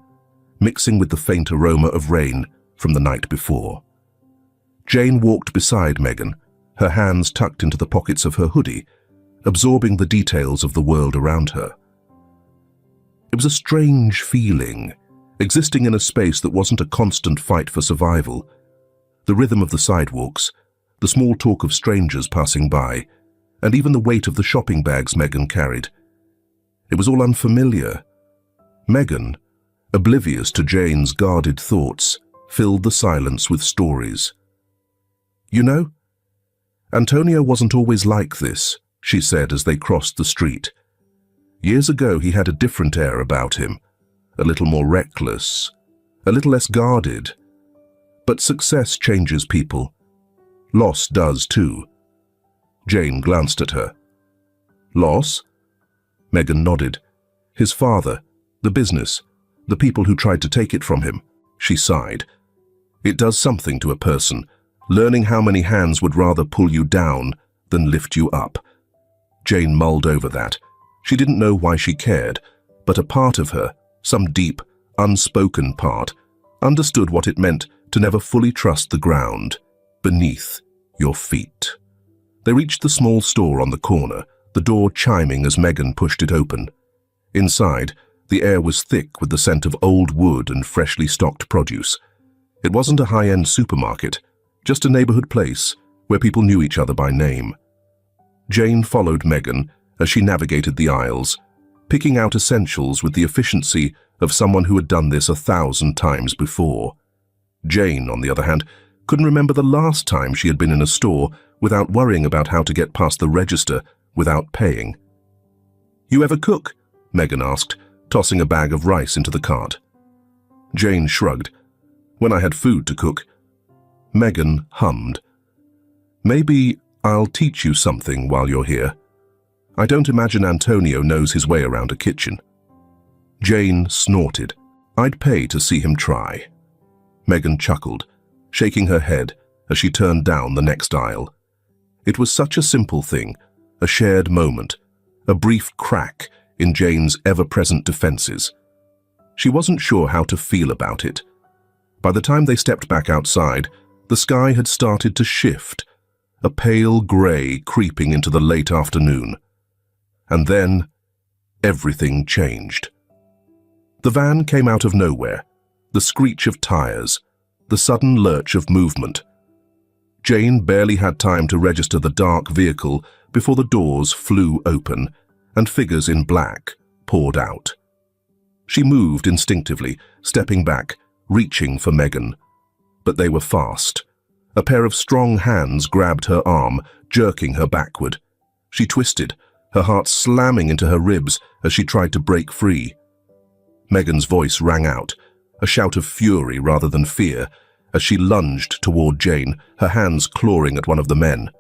S1: mixing with the faint aroma of rain from the night before. Jane walked beside Megan, her hands tucked into the pockets of her hoodie, absorbing the details of the world around her. It was a strange feeling, existing in a space that wasn't a constant fight for survival. The rhythm of the sidewalks, the small talk of strangers passing by, and even the weight of the shopping bags Megan carried. It was all unfamiliar. Megan, oblivious to Jane's guarded thoughts, filled the silence with stories. "You know, Antonio wasn't always like this," she said as they crossed the street. "Years ago he had a different air about him, a little more reckless, a little less guarded. But success changes people. Loss does too." Jane glanced at her. "Loss?" Megan nodded. "His father, the business, the people who tried to take it from him." She sighed. "It does something to a person, learning how many hands would rather pull you down than lift you up." Jane mulled over that. She didn't know why she cared, but a part of her, some deep, unspoken part, understood what it meant to never fully trust the ground beneath your feet. They reached the small store on the corner, the door chiming as Megan pushed it open. Inside, the air was thick with the scent of old wood and freshly stocked produce. It wasn't a high-end supermarket, just a neighborhood place where people knew each other by name. Jane followed Megan as she navigated the aisles, picking out essentials with the efficiency of someone who had done this 1,000 times before. Jane, on the other hand, couldn't remember the last time she had been in a store without worrying about how to get past the register without paying. "You ever cook?" Megan asked, tossing a bag of rice into the cart. Jane shrugged. "When I had food to cook." Megan hummed. "Maybe I'll teach you something while you're here. I don't imagine Antonio knows his way around a kitchen." Jane snorted. "I'd pay to see him try." Megan chuckled, shaking her head as she turned down the next aisle. It was such a simple thing, a shared moment, a brief crack in Jane's ever-present defenses. She wasn't sure how to feel about it. By the time they stepped back outside, the sky had started to shift, a pale grey creeping into the late afternoon. And then, everything changed. The van came out of nowhere, the screech of tires, the sudden lurch of movement. Jane barely had time to register the dark vehicle before the doors flew open and figures in black poured out. She moved instinctively, stepping back, reaching for Megan. But they were fast. A pair of strong hands grabbed her arm, jerking her backward. She twisted, her heart slamming into her ribs as she tried to break free. Megan's voice rang out, a shout of fury rather than fear, as she lunged toward Jane, her hands clawing at one of the men.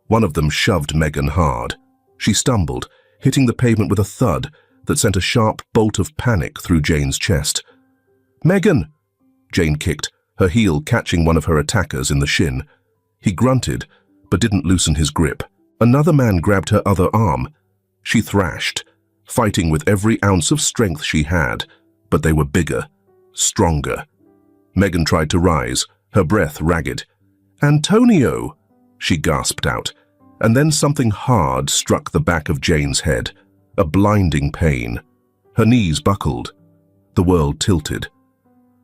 S1: One of them shoved Megan hard. She stumbled, hitting the pavement with a thud that sent a sharp bolt of panic through Jane's chest. "Megan!" Jane kicked, her heel catching one of her attackers in the shin. He grunted, but didn't loosen his grip. Another man grabbed her other arm. She thrashed, fighting with every ounce of strength she had, but they were bigger, stronger. Megan tried to rise, her breath ragged. "Antonio!" she gasped out, and then something hard struck the back of Jane's head, a blinding pain. Her knees buckled. The world tilted.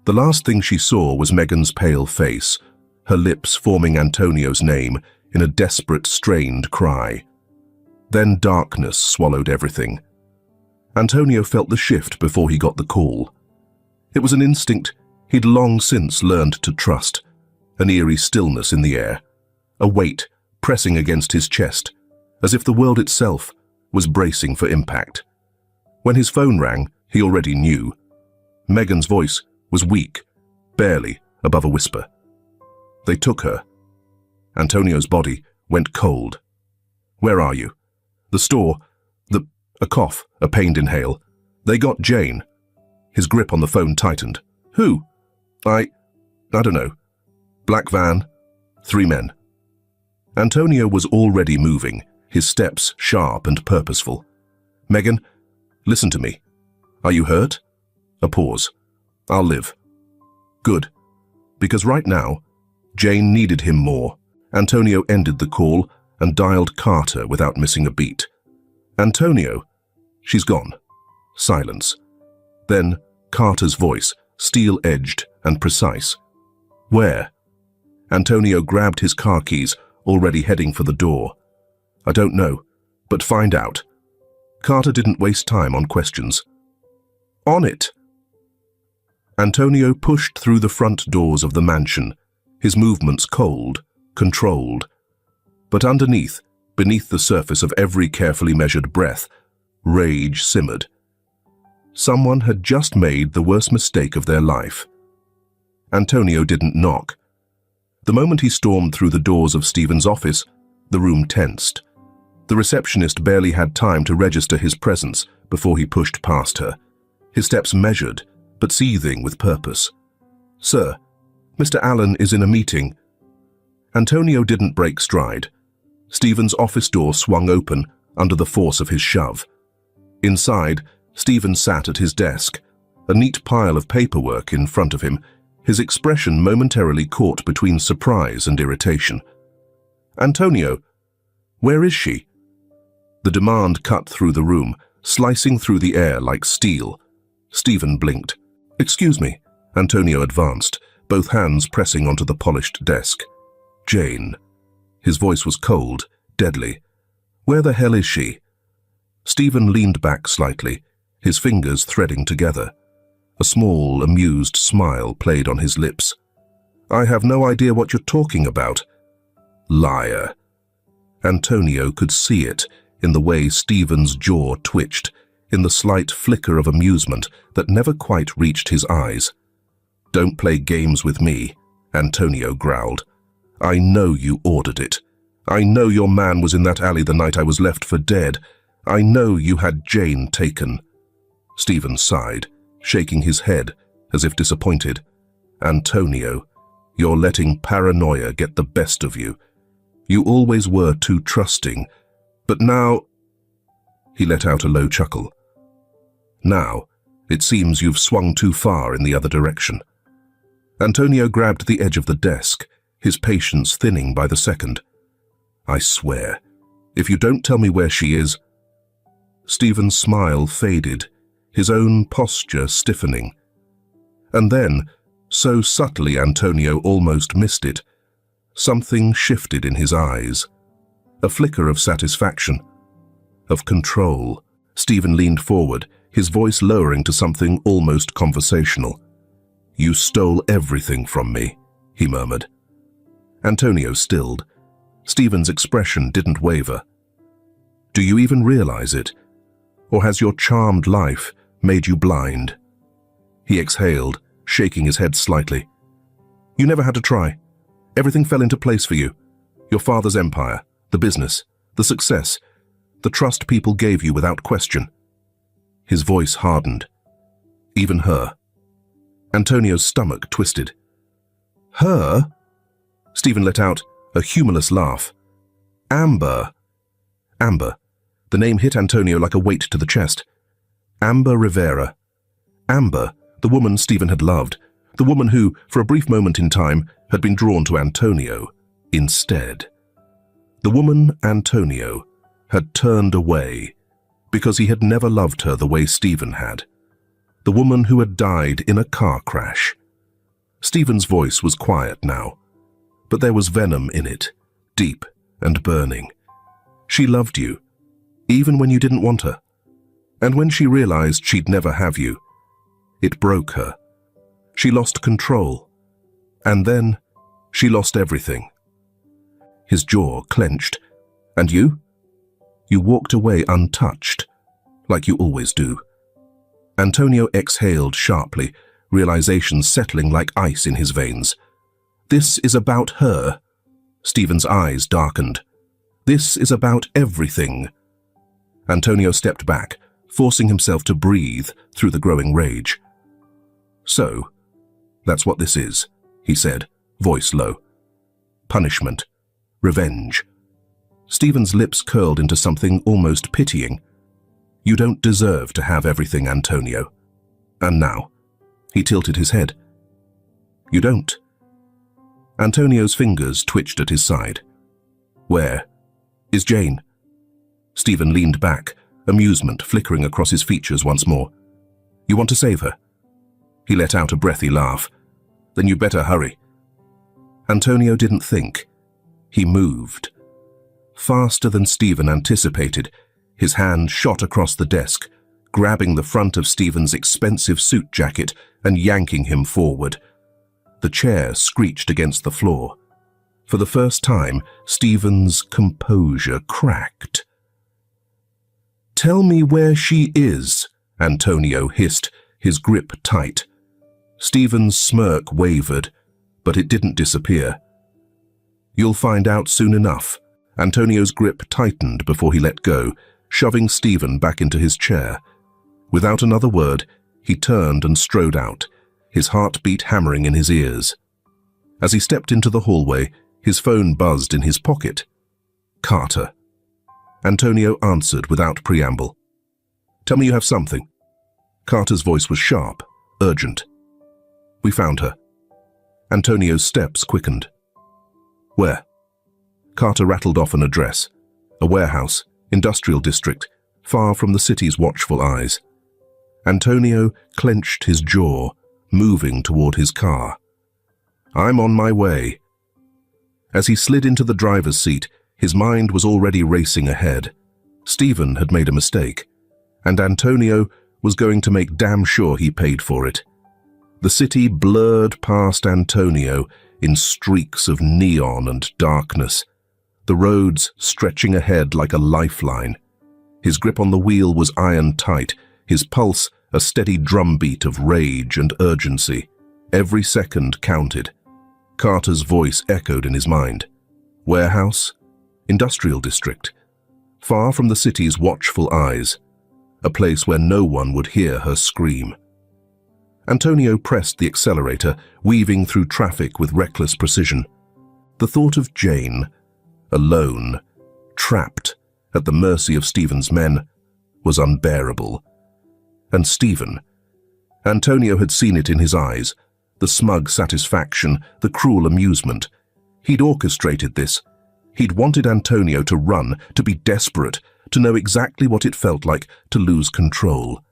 S1: The last thing she saw was Megan's pale face, her lips forming Antonio's name in a desperate, strained cry. Then darkness swallowed everything. Antonio felt the shift before he got the call. It was an instinct he'd long since learned to trust, an eerie stillness in the air, a weight pressing against his chest, as if the world itself was bracing for impact. When his phone rang, he already knew. Megan's voice was weak, barely above a whisper. They took her. Antonio's body went cold. "Where are you?" "The store. A cough, a pained inhale. They got Jane." His grip on the phone tightened. "Who?" I don't know. Black van, 3 men. Antonio was already moving, his steps sharp and purposeful. "Megan, listen to me. Are you hurt?" A pause. "I'll live." "Good. Because right now, Jane needed him more." Antonio ended the call and dialed Carter without missing a beat. "Antonio." "She's gone." Silence. Then Carter's voice, steel-edged and precise. Where? Antonio grabbed his car keys, already heading for the door. I don't know, but find out. Carter didn't waste time on questions. On it! Antonio pushed through the front doors of the mansion, his movements cold, controlled. But underneath, beneath the surface of every carefully measured breath, rage simmered. Someone had just made the worst mistake of their life. Antonio didn't knock. The moment he stormed through the doors of Stephen's office, the room tensed. The receptionist barely had time to register his presence before he pushed past her, his steps measured, but seething with purpose. Sir, Mr. Allen is in a meeting. Antonio didn't break stride. Stephen's office door swung open under the force of his shove. Inside, Stephen sat at his desk, a neat pile of paperwork in front of him, his expression momentarily caught between surprise and irritation. Antonio, where is she? The demand cut through the room, slicing through the air like steel. Stephen blinked. Excuse me. Antonio advanced, both hands pressing onto the polished desk. Jane. His voice was cold, deadly. Where the hell is she? Stephen leaned back slightly, his fingers threading together. A small, amused smile played on his lips. I have no idea what you're talking about. Liar. Antonio could see it in the way Stephen's jaw twitched, in the slight flicker of amusement that never quite reached his eyes. Don't play games with me, Antonio growled. I know you ordered it. I know your man was in that alley the night I was left for dead. I know you had Jane taken. Stephen sighed, shaking his head as if disappointed. Antonio, you're letting paranoia get the best of you. You always were too trusting, but now... He let out a low chuckle. Now, it seems you've swung too far in the other direction. Antonio grabbed the edge of the desk, his patience thinning by the second. I swear, if you don't tell me where she is... Stephen's smile faded, his own posture stiffening. And then, so subtly Antonio almost missed it, something shifted in his eyes. A flicker of satisfaction, of control. Stephen leaned forward, his voice lowering to something almost conversational. You stole everything from me, he murmured. Antonio stilled. Stephen's expression didn't waver. Do you even realize it? Or has your charmed life made you blind? He exhaled, shaking his head slightly. You never had to try. Everything fell into place for you. Your father's empire, the business, the success, the trust people gave you without question. His voice hardened. Even her. Antonio's stomach twisted. Her? Stephen let out a humorless laugh. Amber. Amber. The name hit Antonio like a weight to the chest. Amber Rivera. Amber, the woman Stephen had loved, the woman who, for a brief moment in time, had been drawn to Antonio instead. The woman Antonio had turned away because he had never loved her the way Stephen had. The woman who had died in a car crash. Stephen's voice was quiet now, but there was venom in it, deep and burning. She loved you, even when you didn't want her. And when she realized she'd never have you, it broke her. She lost control. And then she lost everything. His jaw clenched. And you? You walked away untouched, like you always do. Antonio exhaled sharply, realization settling like ice in his veins. This is about her. Stephen's eyes darkened. This is about everything. Antonio stepped back, forcing himself to breathe through the growing rage. So, that's what this is, he said, voice low. Punishment. Revenge. Stephen's lips curled into something almost pitying. You don't deserve to have everything, Antonio. And now, he tilted his head. You don't. Antonio's fingers twitched at his side. Where is Jane? Stephen leaned back, amusement flickering across his features once more. You want to save her? He let out a breathy laugh. "Then you better hurry." Antonio didn't think. He moved. Faster than Stephen anticipated, his hand shot across the desk, grabbing the front of Stephen's expensive suit jacket and yanking him forward. The chair screeched against the floor. For the first time, Stephen's composure cracked. "Tell me where she is," Antonio hissed, his grip tight. Stephen's smirk wavered, but it didn't disappear. "You'll find out soon enough." Antonio's grip tightened before he let go, shoving Stephen back into his chair. Without another word, he turned and strode out, his heartbeat hammering in his ears. As he stepped into the hallway, his phone buzzed in his pocket. Carter. Antonio answered without preamble. "Tell me you have something." Carter's voice was sharp, urgent. "We found her." Antonio's steps quickened. "Where?" Carter rattled off an address. A warehouse, industrial district, far from the city's watchful eyes. Antonio clenched his jaw, moving toward his car. "I'm on my way." As he slid into the driver's seat, his mind was already racing ahead. Stephen had made a mistake, and Antonio was going to make damn sure he paid for it. The city blurred past Antonio in streaks of neon and darkness, the roads stretching ahead like a lifeline. His grip on the wheel was iron-tight, his pulse a steady drumbeat of rage and urgency. Every second counted. Carter's voice echoed in his mind. Warehouse? Industrial district. Far from the city's watchful eyes. A place where no one would hear her scream. Antonio pressed the accelerator, weaving through traffic with reckless precision. The thought of Jane, alone, trapped, at the mercy of Stephen's men, was unbearable. And Stephen. Antonio had seen it in his eyes, the smug satisfaction, the cruel amusement. He'd orchestrated this. He'd wanted Antonio to run, to be desperate, to know exactly what it felt like to lose control.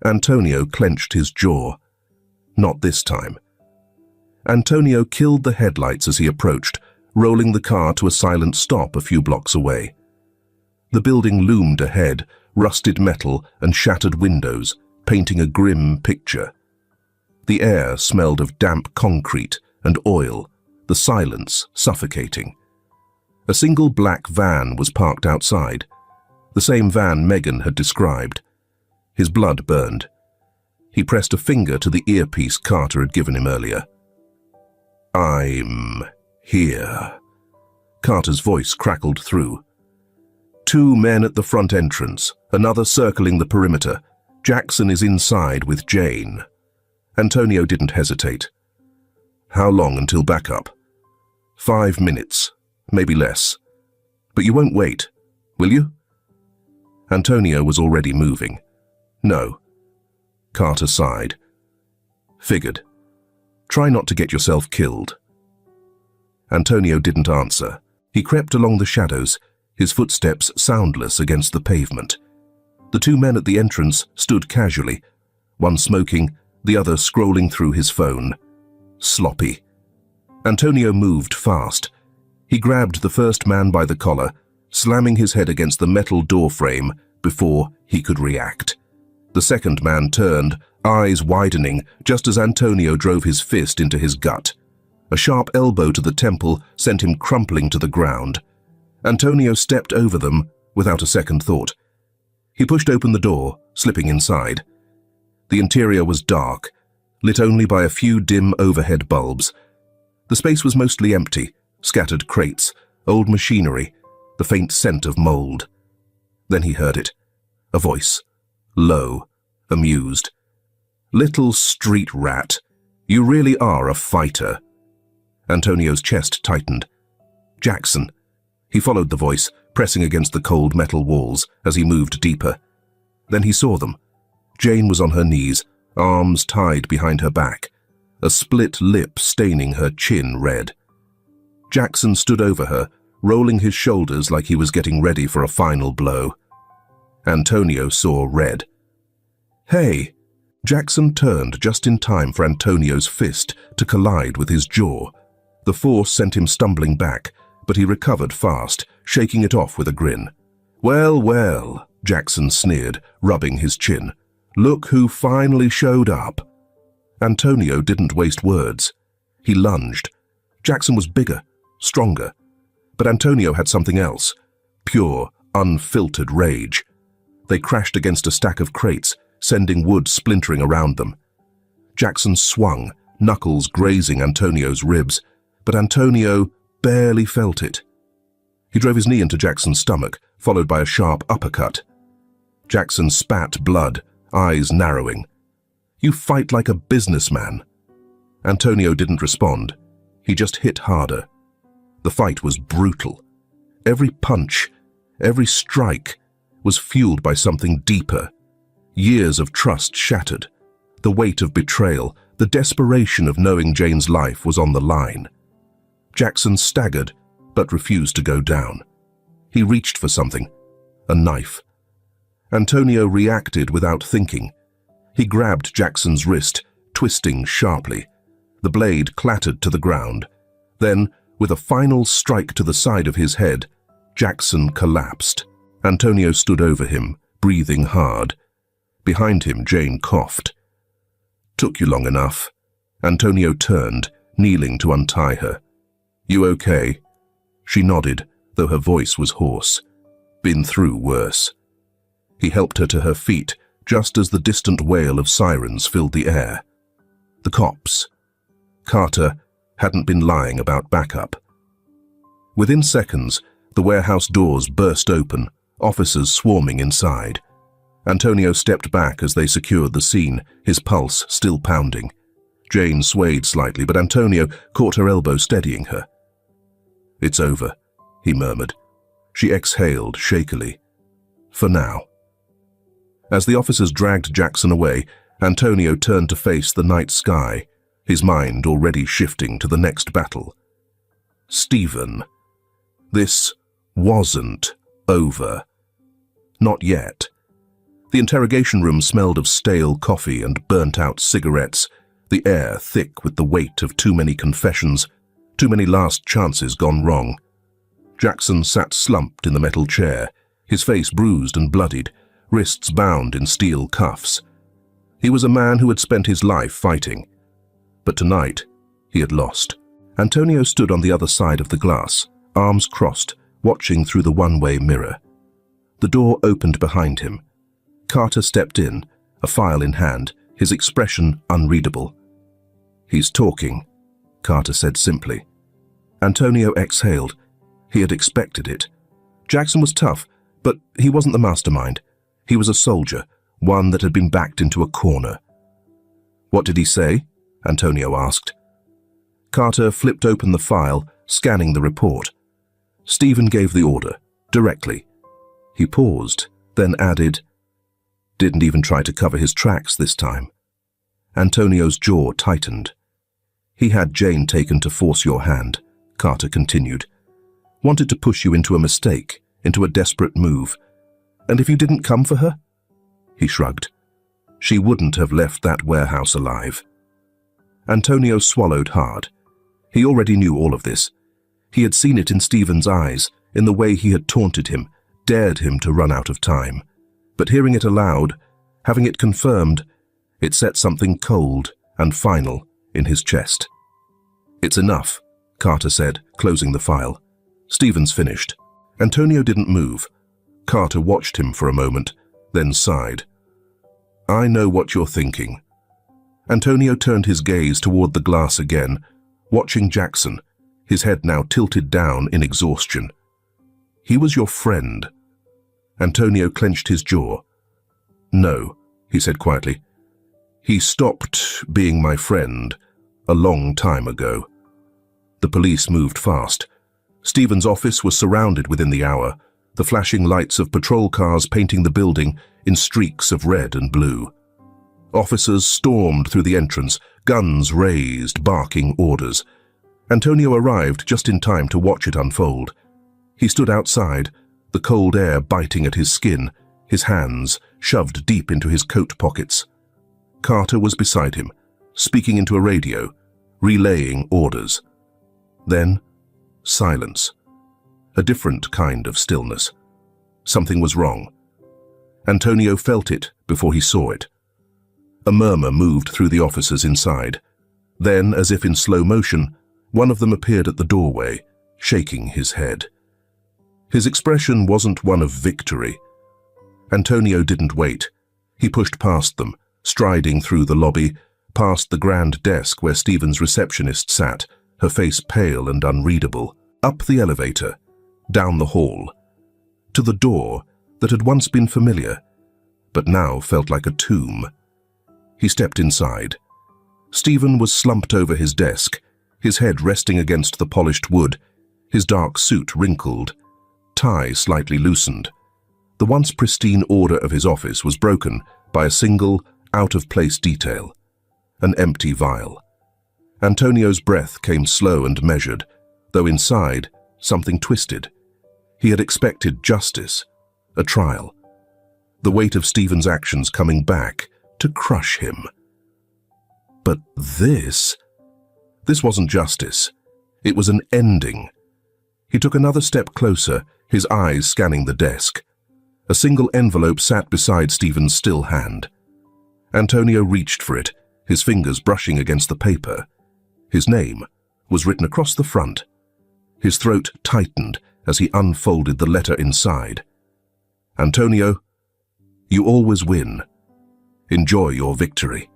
S1: Antonio clenched his jaw. Not this time. Antonio killed the headlights as he approached, rolling the car to a silent stop a few blocks away. The building loomed ahead, rusted metal and shattered windows, painting a grim picture. The air smelled of damp concrete and oil, the silence suffocating. A single black van was parked outside, the same van Megan had described. His blood burned. He pressed a finger to the earpiece Carter had given him earlier. "I'm here." Carter's voice crackled through. Two men at the front entrance, another circling the perimeter. Jackson is inside with Jane. Antonio didn't hesitate. "How long until backup?" 5 minutes, maybe less. "But you won't wait, will you?" Antonio was already moving. "No." Carter sighed. "Figured. Try not to get yourself killed." Antonio didn't answer. He crept along the shadows, his footsteps soundless against the pavement. The two men at the entrance stood casually, one smoking, the other scrolling through his phone. Sloppy. Antonio moved fast. He grabbed the first man by the collar, slamming his head against the metal door frame before he could react. The second man turned, eyes widening, just as Antonio drove his fist into his gut. A sharp elbow to the temple sent him crumpling to the ground. Antonio stepped over them without a second thought. He pushed open the door, slipping inside. The interior was dark, lit only by a few dim overhead bulbs. The space was mostly empty, scattered crates, old machinery, the faint scent of mold. Then he heard it. A voice. Low, amused. "Little street rat, you really are a fighter." Antonio's chest tightened. "Jackson." He followed the voice, pressing against the cold metal walls as he moved deeper. Then he saw them. Jane was on her knees, arms tied behind her back, a split lip staining her chin red. Jackson stood over her, rolling his shoulders like he was getting ready for a final blow. Antonio saw red. "Hey!" Jackson turned just in time for Antonio's fist to collide with his jaw. The force sent him stumbling back, but he recovered fast, shaking it off with a grin. "Well, well," Jackson sneered, rubbing his chin. "Look who finally showed up." Antonio didn't waste words. He lunged. Jackson was bigger, stronger. But Antonio had something else. Pure, unfiltered rage. They crashed against a stack of crates, sending wood splintering around them. Jackson swung, knuckles grazing Antonio's ribs, but Antonio barely felt it. He drove his knee into Jackson's stomach, followed by a sharp uppercut. Jackson spat blood, eyes narrowing. "You fight like a businessman." Antonio didn't respond. He just hit harder. The fight was brutal. Every punch, every strike was fueled by something deeper. Years of trust shattered. The weight of betrayal, the desperation of knowing Jane's life was on the line. Jackson staggered, but refused to go down. He reached for something, a knife. Antonio reacted without thinking. He grabbed Jackson's wrist, twisting sharply. The blade clattered to the ground. Then, with a final strike to the side of his head, Jackson collapsed. Antonio stood over him, breathing hard. Behind him, Jane coughed. "Took you long enough." Antonio turned, kneeling to untie her. "You okay?" She nodded, though her voice was hoarse. "Been through worse." He helped her to her feet, just as the distant wail of sirens filled the air. The cops. Carter hadn't been lying about backup. Within seconds, the warehouse doors burst open, officers swarming inside. Antonio stepped back as they secured the scene, his pulse still pounding. Jane swayed slightly, but Antonio caught her elbow, steadying her. "It's over," he murmured. She exhaled shakily. "For now." As the officers dragged Jackson away, Antonio turned to face the night sky, his mind already shifting to the next battle. Stephen. This wasn't over. Not yet. The interrogation room smelled of stale coffee and burnt-out cigarettes, the air thick with the weight of too many confessions, too many last chances gone wrong. Jackson sat slumped in the metal chair, his face bruised and bloodied, wrists bound in steel cuffs. He was a man who had spent his life fighting. But tonight, he had lost. Antonio stood on the other side of the glass, arms crossed, watching through the one-way mirror. The door opened behind him. Carter stepped in, a file in hand, his expression unreadable. "He's talking," Carter said simply. Antonio exhaled. He had expected it. Jackson was tough, but he wasn't the mastermind. He was a soldier, one that had been backed into a corner. "What did he say?" Antonio asked. Carter flipped open the file, scanning the report. Stephen gave the order, directly. He paused, then added, "Didn't even try to cover his tracks this time." Antonio's jaw tightened. "He had Jane taken to force your hand," Carter continued. "Wanted to push you into a mistake, into a desperate move. And if you didn't come for her?" He shrugged. "She wouldn't have left that warehouse alive." Antonio swallowed hard. He already knew all of this. He had seen it in Stephen's eyes, in the way he had taunted him, dared him to run out of time. But hearing it aloud, having it confirmed, it set something cold and final in his chest. "It's enough," Carter said, closing the file. "Stephen's finished." Antonio didn't move. Carter watched him for a moment, then sighed. "I know what you're thinking." Antonio turned his gaze toward the glass again, watching Jackson, his head now tilted down in exhaustion. "He was your friend." Antonio clenched his jaw. "No," he said quietly. "He stopped being my friend a long time ago." The police moved fast. Stephen's office was surrounded within the hour, the flashing lights of patrol cars painting the building in streaks of red and blue. Officers stormed through the entrance, guns raised, barking orders. Antonio arrived just in time to watch it unfold. He stood outside, the cold air biting at his skin, his hands shoved deep into his coat pockets. Carter was beside him, speaking into a radio, relaying orders. Then, silence. A different kind of stillness. Something was wrong. Antonio felt it before he saw it. A murmur moved through the officers inside. Then, as if in slow motion, one of them appeared at the doorway, shaking his head. His expression wasn't one of victory. Antonio didn't wait. He pushed past them, striding through the lobby, past the grand desk where Stephen's receptionist sat, her face pale and unreadable, up the elevator, down the hall, to the door that had once been familiar, but now felt like a tomb. He stepped inside. Stephen was slumped over his desk, his head resting against the polished wood, his dark suit wrinkled, tie slightly loosened. The once pristine order of his office was broken by a single, out-of-place detail, an empty vial. Antonio's breath came slow and measured, though inside, something twisted. He had expected justice, a trial, the weight of Stephen's actions coming back to crush him. But this wasn't justice. It was an ending. He took another step closer, his eyes scanning the desk. A single envelope sat beside Stephen's still hand. Antonio reached for it, his fingers brushing against the paper. His name was written across the front. His throat tightened as he unfolded the letter inside. Antonio, you always win. Enjoy your victory.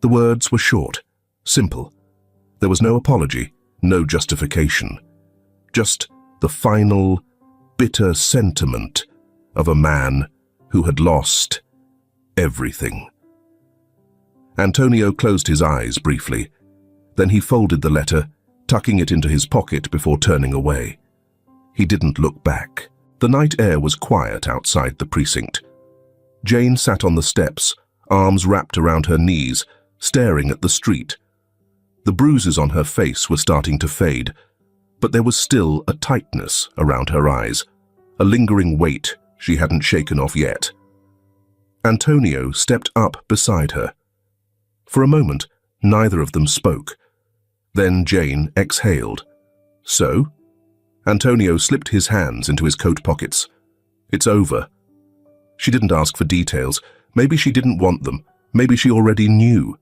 S1: The words were short, simple. There was no apology, no justification. Just the final, bitter sentiment of a man who had lost everything. Antonio closed his eyes briefly. Then he folded the letter, tucking it into his pocket before turning away. He didn't look back. The night air was quiet outside the precinct. Jane sat on the steps, arms wrapped around her knees, staring at the street. The bruises on her face were starting to fade, but there was still a tightness around her eyes, a lingering weight she hadn't shaken off yet. Antonio stepped up beside her. For a moment, neither of them spoke. Then Jane exhaled. So? Antonio slipped his hands into his coat pockets. It's over. She didn't ask for details. Maybe she didn't want them. Maybe she already knew.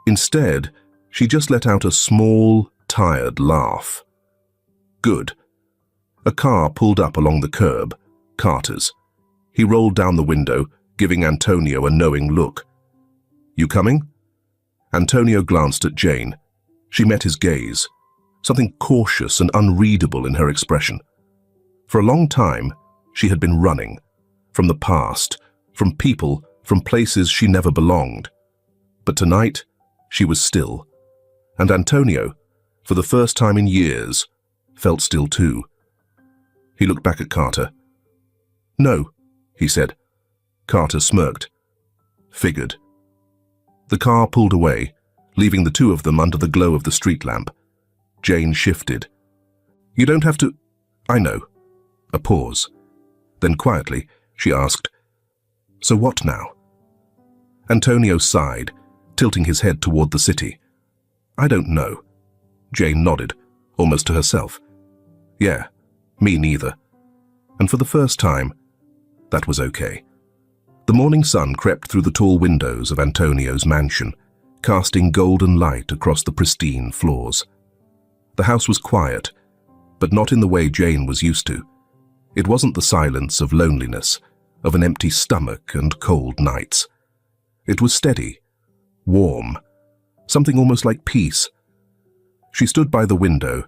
S1: Instead, she just let out a small, tired laugh. Good. A car pulled up along the curb, Carter's. He rolled down the window, giving Antonio a knowing look. You coming? Antonio glanced at Jane. She met his gaze, something cautious and unreadable in her expression. For a long time, she had been running, from the past, from people, from places she never belonged. But tonight, she was still. And Antonio, for the first time in years, felt still too. He looked back at Carter. No, he said. Carter smirked. Figured. The car pulled away, leaving the two of them under the glow of the street lamp. Jane shifted. You don't have to... I know. A pause. Then quietly, she asked, So what now? Antonio sighed, tilting his head toward the city. I don't know. Jane nodded, almost to herself. Yeah, me neither. And for the first time, that was okay. The morning sun crept through the tall windows of Antonio's mansion, casting golden light across the pristine floors. The house was quiet, but not in the way Jane was used to. It wasn't the silence of loneliness, of an empty stomach and cold nights. It was steady, warm, something almost like peace. She stood by the window,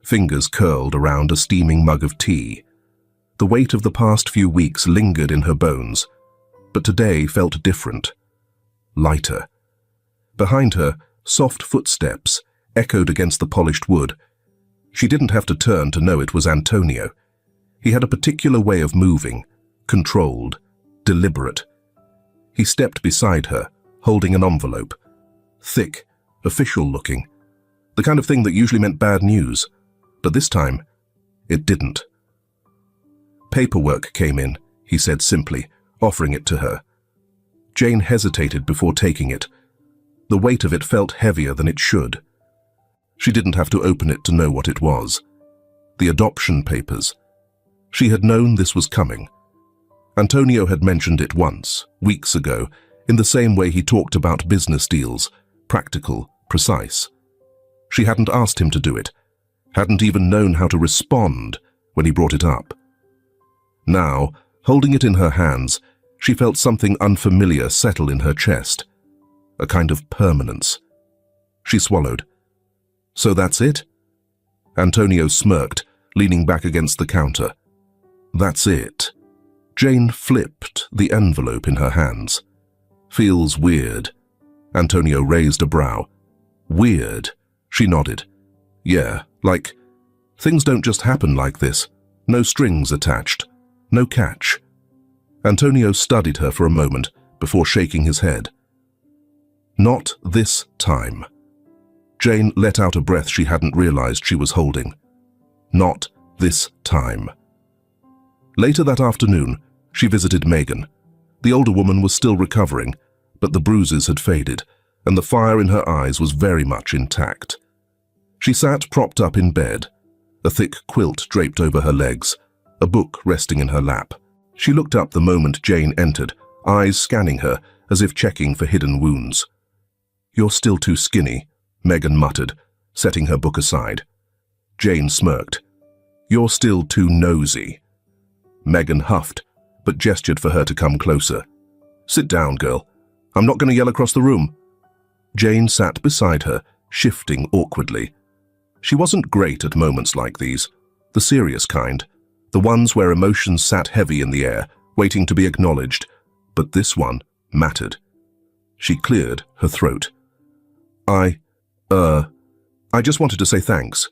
S1: fingers curled around a steaming mug of tea. The weight of the past few weeks lingered in her bones, but today felt different, lighter. Behind her, soft footsteps echoed against the polished wood. She didn't have to turn to know it was Antonio. He had a particular way of moving, controlled, deliberate. He stepped beside her, holding an envelope. Thick, official-looking. The kind of thing that usually meant bad news, but this time, it didn't. Paperwork came in, he said simply, offering it to her. Jane hesitated before taking it. The weight of it felt heavier than it should. She didn't have to open it to know what it was. The adoption papers. She had known this was coming. Antonio had mentioned it once, weeks ago, in the same way he talked about business deals, practical, precise. She hadn't asked him to do it, hadn't even known how to respond when he brought it up. Now, holding it in her hands, she felt something unfamiliar settle in her chest, a kind of permanence. She swallowed. So that's it? Antonio smirked, leaning back against the counter. That's it. Jane flipped the envelope in her hands. Feels weird. Antonio raised a brow. Weird. She nodded. Yeah, like, things don't just happen like this. No strings attached. No catch. Antonio studied her for a moment before shaking his head. Not this time. Jane let out a breath she hadn't realized she was holding. Not this time. Later that afternoon, she visited Megan. The older woman was still recovering, but the bruises had faded, and the fire in her eyes was very much intact. She sat propped up in bed, a thick quilt draped over her legs, a book resting in her lap. She looked up the moment Jane entered, eyes scanning her as if checking for hidden wounds. You're still too skinny, Megan muttered, setting her book aside. Jane smirked. You're still too nosy. Megan huffed, but gestured for her to come closer. Sit down, girl. I'm not going to yell across the room. Jane sat beside her, shifting awkwardly. She wasn't great at moments like these, the serious kind, the ones where emotions sat heavy in the air, waiting to be acknowledged, but this one mattered. She cleared her throat. I just wanted to say thanks.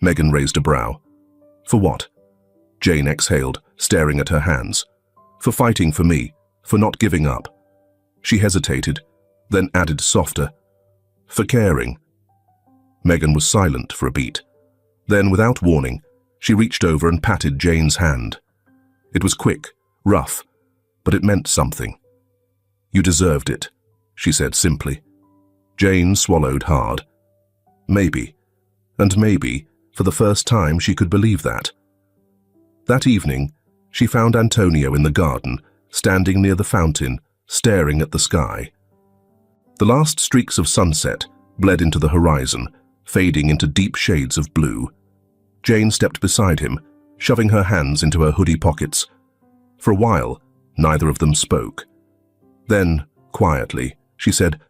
S1: Megan raised a brow. For what? Jane exhaled, staring at her hands. For fighting for me, for not giving up. She hesitated, then added softer. For caring. Megan was silent for a beat. Then, without warning, she reached over and patted Jane's hand. It was quick, rough, but it meant something. You deserved it, she said simply. Jane swallowed hard. Maybe, and maybe, for the first time she could believe that. That evening, she found Antonio in the garden, standing near the fountain, staring at the sky. The last streaks of sunset bled into the horizon, fading into deep shades of blue. Jane stepped beside him, shoving her hands into her hoodie pockets. For a while, neither of them spoke. Then, quietly, she said,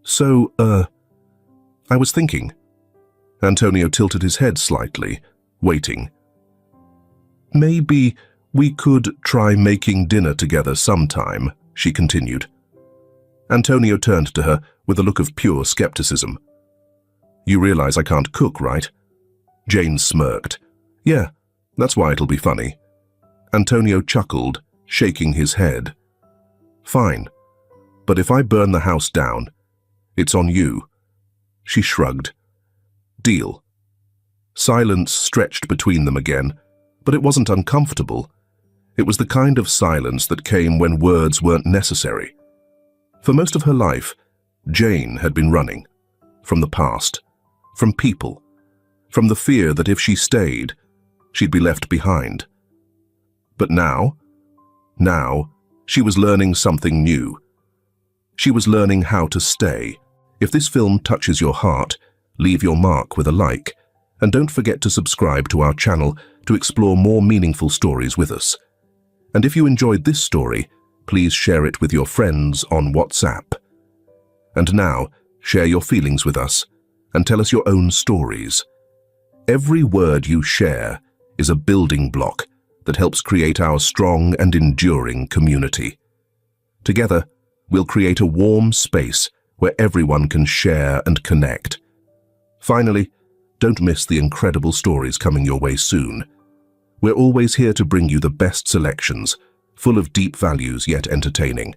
S1: So, I was thinking. Antonio tilted his head slightly, waiting. Maybe we could try making dinner together sometime, she continued. Antonio turned to her with a look of pure skepticism. You realize I can't cook, right? Jane smirked. Yeah, that's why it'll be funny. Antonio chuckled, shaking his head. Fine, but if I burn the house down, it's on you. She shrugged. Deal. Silence stretched between them again, but it wasn't uncomfortable. It was the kind of silence that came when words weren't necessary. For most of her life, Jane had been running. From the past. From people. From the fear that if she stayed, she'd be left behind. But now, she was learning something new. She was learning how to stay. If this film touches your heart, leave your mark with a like, and don't forget to subscribe to our channel to explore more meaningful stories with us. And if you enjoyed this story, please share it with your friends on WhatsApp. And now, share your feelings with us, and tell us your own stories. Every word you share is a building block that helps create our strong and enduring community. Together, we'll create a warm space where everyone can share and connect. Finally, don't miss the incredible stories coming your way soon. We're always here to bring you the best selections, full of deep values yet entertaining.